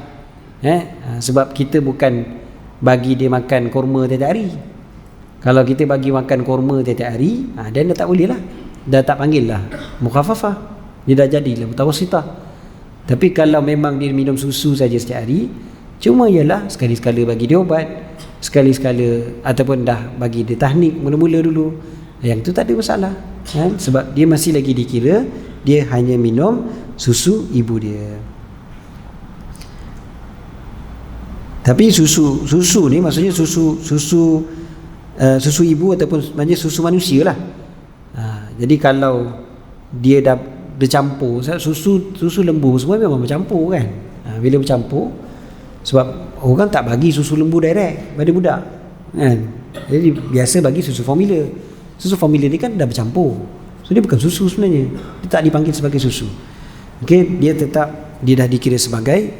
Sebab kita bukan bagi dia makan kurma tiap hari. Kalau kita bagi makan kurma tiap hari, dan dah tak boleh lah, dah tak panggil lah mukhaffafah, dia dah jadilah mutawassitah. Tapi kalau memang dia minum susu saja setiap hari, cuma ialah sekali-sekala bagi dia ubat, sekali-sekala ataupun dah bagi dia tahnik mula-mula dulu, yang tu tak ada masalah, kan? Sebab dia masih lagi dikira dia hanya minum susu ibu dia. Tapi susu ni maksudnya susu ibu ataupun maksudnya susu manusia lah. Jadi kalau dia dah bercampur, susu lembu semua memang bercampur, kan? Bila bercampur, sebab orang tak bagi susu lembu direct pada budak, kan? Jadi biasa bagi susu formula. Susu formula ni kan dah bercampur, so dia bukan susu sebenarnya, dia tak dipanggil sebagai susu. Okay, dia dah dikira sebagai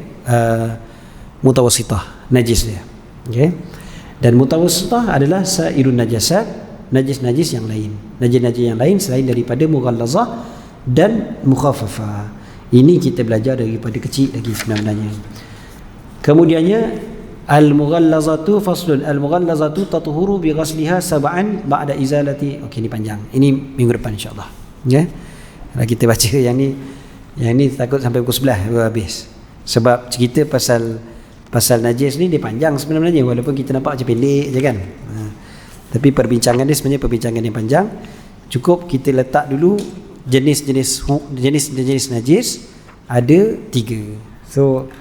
mutawassitah, najis dia. Okay. Dan mutawassitah adalah sairun najasat, najis-najis yang lain, najis-najis yang lain selain daripada mughallazah dan mukhaffafah. Ini kita belajar daripada kecil lagi sebenarnya. Kemudiannya al-mughallazatu faslun, al-mughallazatu tatuhuru bi ghasliha sab'an ba'da izalati. Okey, ni panjang, ini minggu depan insya-Allah. Ya. Kalau kita baca yang ni takut sampai pukul 11 baru habis. Sebab cerita pasal najis ni dia panjang sebenarnya, walaupun kita nampak macam pendek je, kan? Tapi perbincangan dia sebenarnya perbincangan yang panjang. Cukup kita letak dulu jenis-jenis najis ada 3. So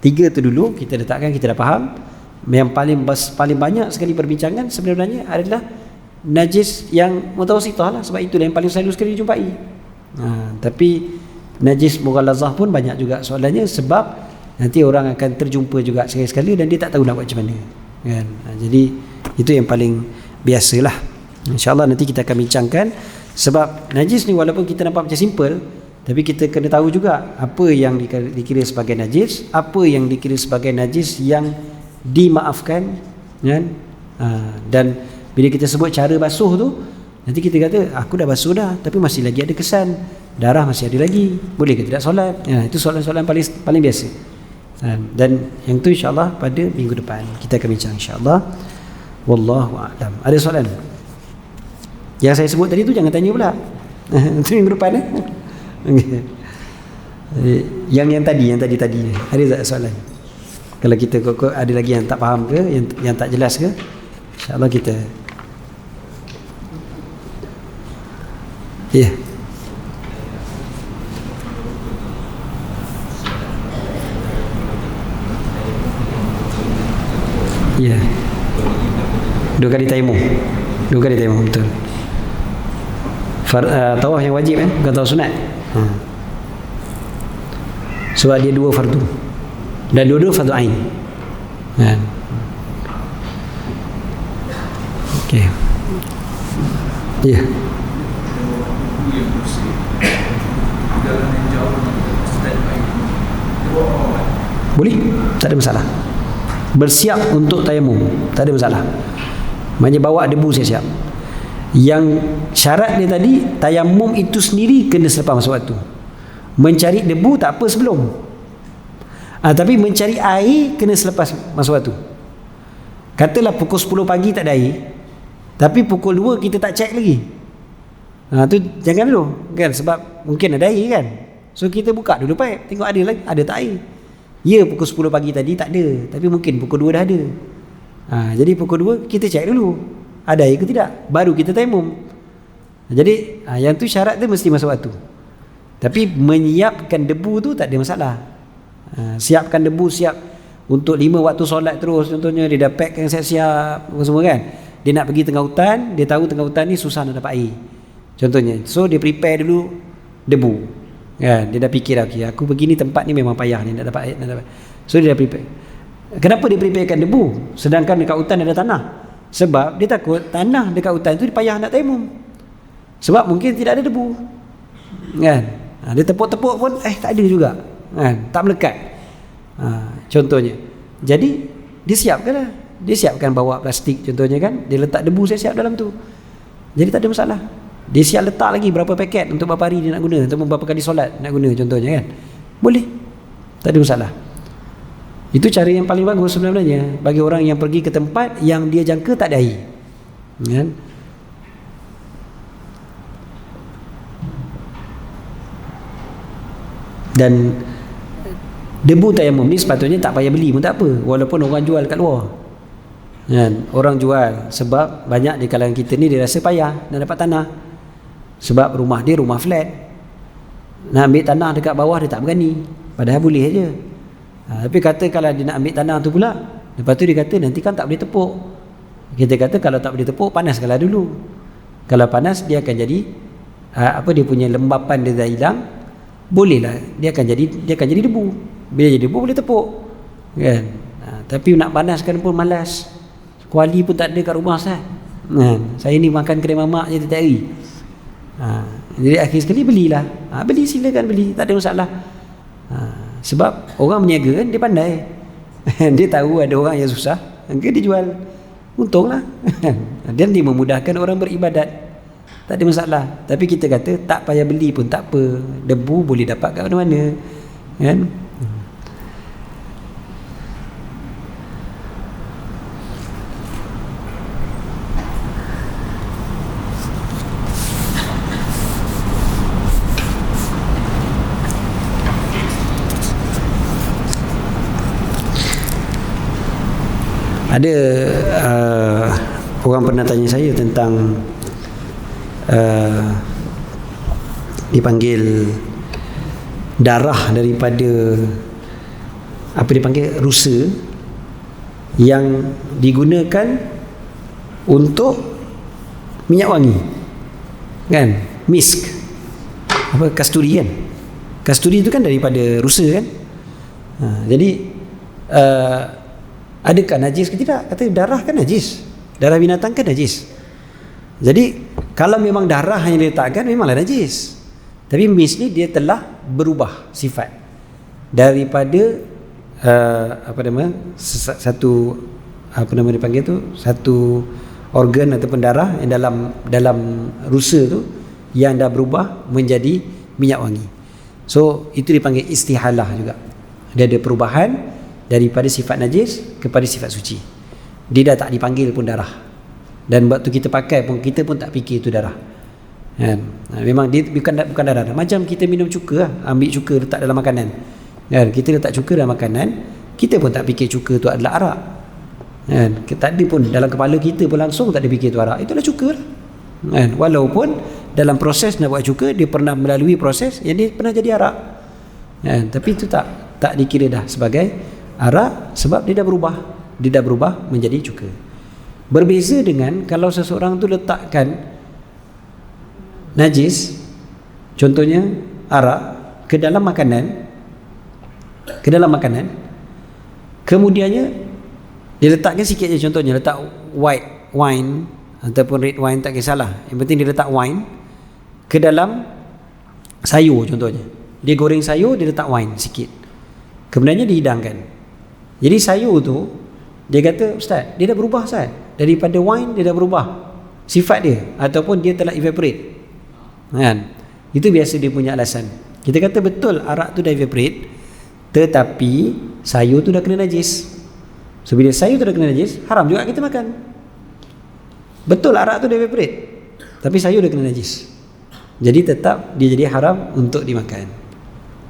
Tiga tu dulu kita letakkan, kita dah faham. Yang paling banyak sekali perbincangan sebenarnya adalah najis yang mutawasitah lah, sebab itulah yang paling selalu sekali dijumpai. Tapi najis mughallazah pun banyak juga soalannya, sebab nanti orang akan terjumpa juga sekali-sekali dan dia tak tahu nak buat macam mana kan. Jadi itu yang paling biasalah. InsyaAllah nanti kita akan bincangkan, sebab najis ni walaupun kita nampak macam simple, tapi kita kena tahu juga apa yang dikira sebagai najis, apa yang dikira sebagai najis yang dimaafkan kan. Dan bila kita sebut cara basuh tu, nanti kita kata aku dah basuh dah tapi masih lagi ada kesan, darah masih ada lagi, boleh ke tidak solat? Itu soalan-soalan paling biasa. Dan yang tu insyaAllah pada minggu depan kita akan bincang insyaAllah. Wallahu a'lam. Ada soalan? Yang saya sebut tadi tu jangan tanya pula. Itu minggu depan Yang tadi ada tak soalan? Kalau kita ada lagi yang tak faham ke, yang tak jelas ke, insyaAllah kita ya. Ya. Dua kali tayamum betul. Tawaf yang wajib bukan tawaf sunat. Sebab dia dua fardu dan dua-dua fardu ain. Okey. Ya. Boleh, tak ada masalah. Bersiap untuk tayamum, tak ada masalah. Maknanya bawa debu siap-siap. Yang syarat dia tadi, tayamum itu sendiri kena selepas masa waktu. Mencari debu tak apa sebelum. Tapi mencari air kena selepas masa waktu. Katalah pukul 10 pagi tak ada air, tapi pukul 2 kita tak cek lagi. Tu jangan dulu kan, sebab mungkin ada air kan. So kita buka dulu pipe, tengok ada tak air. Ya, pukul 10 pagi tadi tak ada, tapi mungkin pukul 2 dah ada. Jadi pukul 2 kita cek dulu ada air ke tidak, baru kita tayamum. Jadi yang tu syarat dia mesti masa waktu. Tapi menyiapkan debu tu tak ada masalah. Siapkan debu, siap untuk 5 waktu solat terus. Contohnya dia dah pack yang siap-siap semua kan. Dia nak pergi tengah hutan, dia tahu tengah hutan ni susah nak dapat air contohnya, so dia prepare dulu debu kan. Dia dah fikir okay, aku pergi ni tempat ni memang payah ni nak dapat air, so dia dah prepare. Kenapa dia preparekan debu sedangkan dekat hutan ada tanah? Sebab dia takut tanah dekat hutan tu dia payah nak tayamum, sebab mungkin tidak ada debu kan. Dia tepuk-tepuk pun tak ada juga kan, tak melekat contohnya. Jadi dia siapkan bawa plastik contohnya kan, dia letak debu siap-siap dalam tu, jadi tak ada masalah. Dia siap letak lagi berapa paket untuk berapa hari dia nak guna, untuk berapa kali solat nak guna contohnya kan, boleh, tak ada masalah. Itu cara yang paling bagus sebenarnya bagi orang yang pergi ke tempat yang dia jangka tak ada air kan. Dan debu tayamum ni sepatutnya tak payah beli pun tak apa, walaupun orang jual kat luar kan. Orang jual sebab banyak di kalangan kita ni dia rasa payah nak dapat tanah, sebab rumah dia rumah flat, nak ambil tanah dekat bawah dia tak berani, padahal boleh je. Tapi kata kalau dia nak ambil tanah tu pula, lepas tu dia kata nanti kan tak boleh tepuk. Kita kata kalau tak boleh tepuk, panaskanlah dulu. Kalau panas dia akan jadi dia punya lembapan dia dah hilang, bolehlah dia akan jadi debu. Bila jadi debu boleh tepuk kan. Tapi nak panaskan pun malas, kuali pun tak ada kat rumah Ustaz. Saya ni makan kedai mamak je tiap hari. Jadi akhir sekali belilah. Beli, silakan beli, tak ada masalah. Sebab orang berniaga kan dia pandai. Dia tahu ada orang yang susah, dia jual, untunglah. Dan dia memudahkan orang beribadat, tak ada masalah. Tapi kita kata tak payah beli pun tak apa, debu boleh dapat kat mana-mana kan. Ada orang pernah tanya saya tentang dipanggil darah daripada apa dipanggil, rusa yang digunakan untuk minyak wangi kan, misk, apa, kasturi kan. Kasturi itu kan daripada rusa kan. Jadi adakah najis ke tidak? Kata darah kan najis, darah binatang kan najis. Jadi kalau memang darah yang diletakkan memanglah najis, tapi misk ni dia telah berubah sifat daripada satu, apa nama dipanggil tu, satu organ ataupun darah yang dalam rusa tu yang dah berubah menjadi minyak wangi. So itu dipanggil istihalah juga. Dia ada perubahan daripada sifat najis kepada sifat suci. Dia dah tak dipanggil pun darah, dan waktu kita pakai pun kita pun tak fikir itu darah kan. Memang dia bukan darah. Macam kita minum cuka, ambil cuka letak dalam makanan kan, kita letak cuka dalam makanan, kita pun tak fikir cuka tu adalah arak kan. Tak ada pun dalam kepala kita pun langsung tak ada fikir tu arak, itulah cuka lah kan. Walaupun dalam proses nak buat cuka dia pernah melalui proses yang dia pernah jadi arak kan, tapi itu tak dikira dah sebagai arak sebab dia dah berubah menjadi cuka. Berbeza dengan kalau seseorang tu letakkan najis, contohnya arak, ke dalam makanan, kemudiannya dia letakkan sikit je, contohnya letak white wine ataupun red wine, tak kisahlah, yang penting dia letak wine ke dalam sayur. Contohnya dia goreng sayur, dia letak wine sikit, kemudiannya dihidangkan. Jadi sayur tu dia kata, Ustaz, dia dah berubah Ustaz, daripada wine dia dah berubah sifat dia, ataupun dia telah evaporate kan. Itu biasa dia punya alasan. Kita kata betul arak tu dah evaporate, tetapi sayur tu dah kena najis. So bila sayur tu dah kena najis, haram juga kita makan. Betul arak tu dah evaporate, tapi sayur dah kena najis, jadi tetap dia jadi haram untuk dimakan.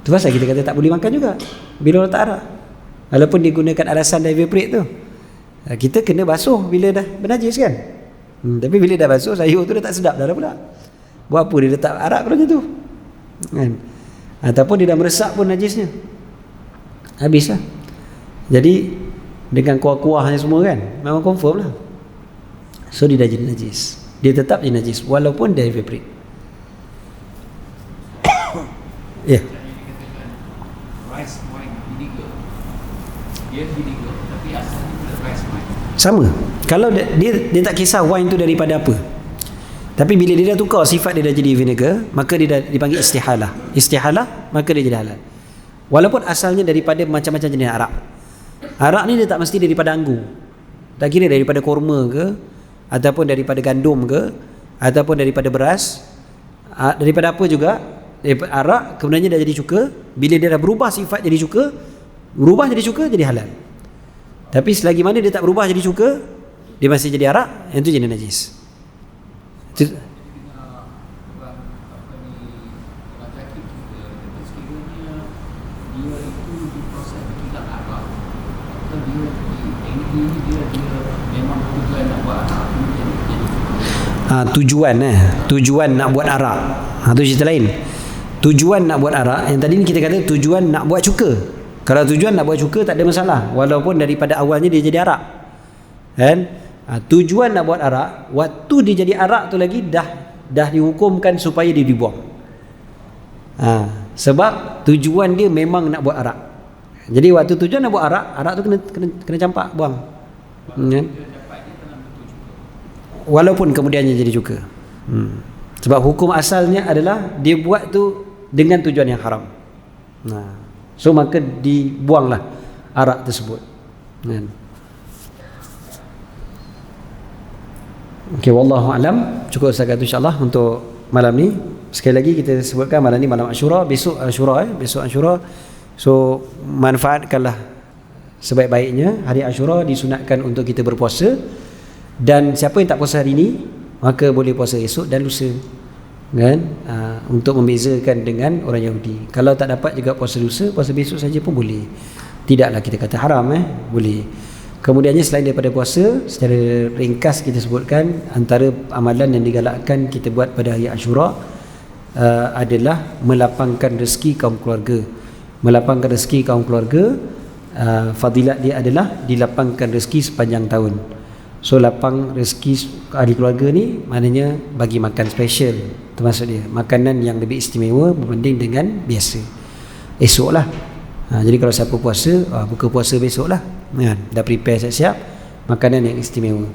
Tu pasal kita kata tak boleh makan juga bila letak arak, walaupun dia gunakan alasan dah evaporate tu. Kita kena basuh bila dah bernajis kan. Tapi bila dah basuh, sayur tu dah tak sedap dah pula. Buat apa dia letak arak kalau macam tu kan? Ataupun dia dah meresap pun najisnya, habis lah. Jadi dengan kuah-kuahnya semua kan, memang confirm lah. So dia dah jadi najis, dia tetap jadi najis walaupun dia evaporate. Ya. Yeah. Rice wine vinegar, dia vinegar tapi asalnya rice wine. Sama. Kalau dia tak kisah wine tu daripada apa, tapi bila dia dah tukar sifat, dia dah jadi vinegar, maka dia dah dipanggil istihalah. Istihalah, maka dia jadi halal. Walaupun asalnya daripada macam-macam jenis arak. Arak ni dia tak mesti daripada anggur, tak kira daripada korma ke, ataupun daripada gandum ke, ataupun daripada beras, daripada apa juga, daripada arak, kemudiannya dah jadi cuka. Bila dia dah berubah sifat jadi cuka, jadi halal. Tapi selagi mana dia tak berubah jadi cuka, dia masih jadi arak, yang tu jenis najis. Itu tujuan nak buat arak, tu cerita lain. Tujuan nak buat arak, yang tadi ni kita kata tujuan nak buat cuka. Kalau tujuan nak buat cuka tak ada masalah, walaupun daripada awalnya dia jadi arak kan. Tujuan nak buat arak, waktu dia jadi arak tu lagi dah dihukumkan supaya dia dibuang. Sebab tujuan dia memang nak buat arak. Jadi waktu tujuan nak buat arak tu kena campak, buang kan? Walaupun kemudiannya jadi cuka. Sebab hukum asalnya adalah dia buat tu dengan tujuan yang haram. So maka dibuanglah arak tersebut kan? Okey, wallahu alam. Cukup setakat itu insya-Allah untuk malam ni. Sekali lagi kita sebutkan malam ni malam Ashura, besok Ashura. So manfaatkanlah sebaik-baiknya. Hari Ashura disunatkan untuk kita berpuasa, dan siapa yang tak puasa hari ini maka boleh puasa esok dan lusa kan, untuk membezakan dengan orang Yahudi. Kalau tak dapat juga puasa lusa, puasa besok saja pun boleh, tidaklah kita kata haram, boleh. Kemudiannya selain daripada puasa, secara ringkas kita sebutkan antara amalan yang digalakkan kita buat pada hari Ashura adalah melapangkan rezeki kaum keluarga. Melapangkan rezeki kaum keluarga fadilat dia adalah dilapangkan rezeki sepanjang tahun. So lapang rezeki ahli keluarga ni maknanya bagi makan special, termasuk dia makanan yang lebih istimewa berbanding dengan biasa. Esok lah, jadi kalau siapa puasa, buka puasa besok lah, dah prepare siap-siap makanan yang istimewa.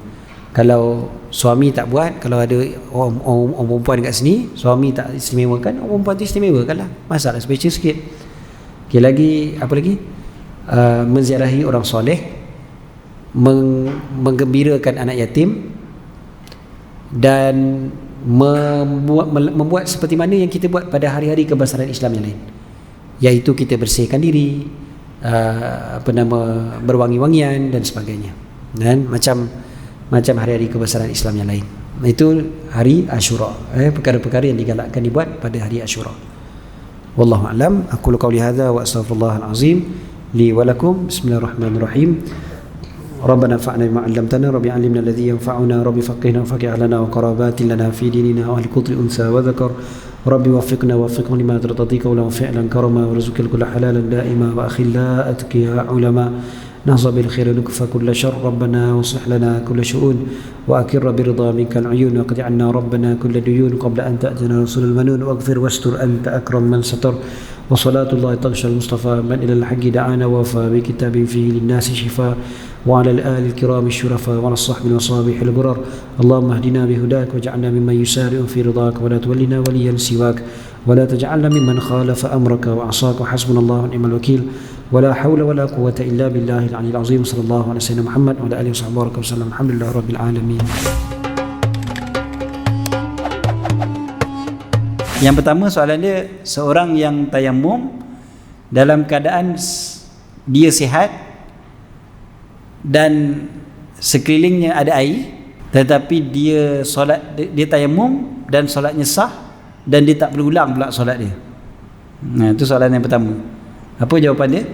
Kalau suami tak buat, kalau ada orang perempuan kat sini suami tak istimewakan, orang perempuan tu istimewakan lah, masalah special sikit. Okay, lagi apa lagi? Menziarahi orang soleh, menggembirakan anak yatim, dan membuat seperti mana yang kita buat pada hari-hari kebesaran Islam yang lain, iaitu kita bersihkan diri, berwangi-wangian dan sebagainya, dan macam hari-hari kebesaran Islam yang lain. Itu hari Ashura, perkara-perkara yang digalakkan dibuat pada hari Ashura. Wallahu a'lam. Aqulu qawli hadza wa astaghfirullahal azim li wa lakum. Bismillahirrahmanirrahim. ربنا انفعنا بما علمتنا ربي علمنا الذي ينفعنا ربي فقهنا وفقه أهلنا وقرابات لنا في ديننا وأهل كل أنثى وذكر ربي وفقنا ووفقهم لما ترضيك ولا فعلا كرما ورزق الكل حلالا دائما وأخي لا أتقيا علماء نهض بالخير نكفى كل شر ربنا واصلح لنا كل شؤون وأكر برضا منك العيون وقد عنا ربنا كل ديون قبل أن تأتنا رسول المنون واغفر واستر أنت أكرم من ستر وصلاة الله تغشى المصطفى من إلى الحق دعانا وفى بكتاب فيه للناس شفاء وعلى الآل الكرام الشرفاء وعلى الصحب والصابح البرر اللهم اهدنا بهداك واجعلنا ممن يسارع في رضاك ولا تولنا وليا سواك ولا تجعلنا ممن خالف أمرك وعصاك وحسبنا الله ونعم الوكيل ولا حول ولا قوة إلا بالله العلي العظيم صلى الله على سيدنا محمد وعلى آله وصحبه وسلم الحمد لله رب العالمين. Yang pertama soalan dia, seorang yang tayamum dalam keadaan dia sihat dan sekelilingnya ada air, tetapi dia solat, dia tayamum dan solatnya sah dan dia tak perlu ulang pula solat dia. Itu soalan yang pertama. Apa jawapan dia?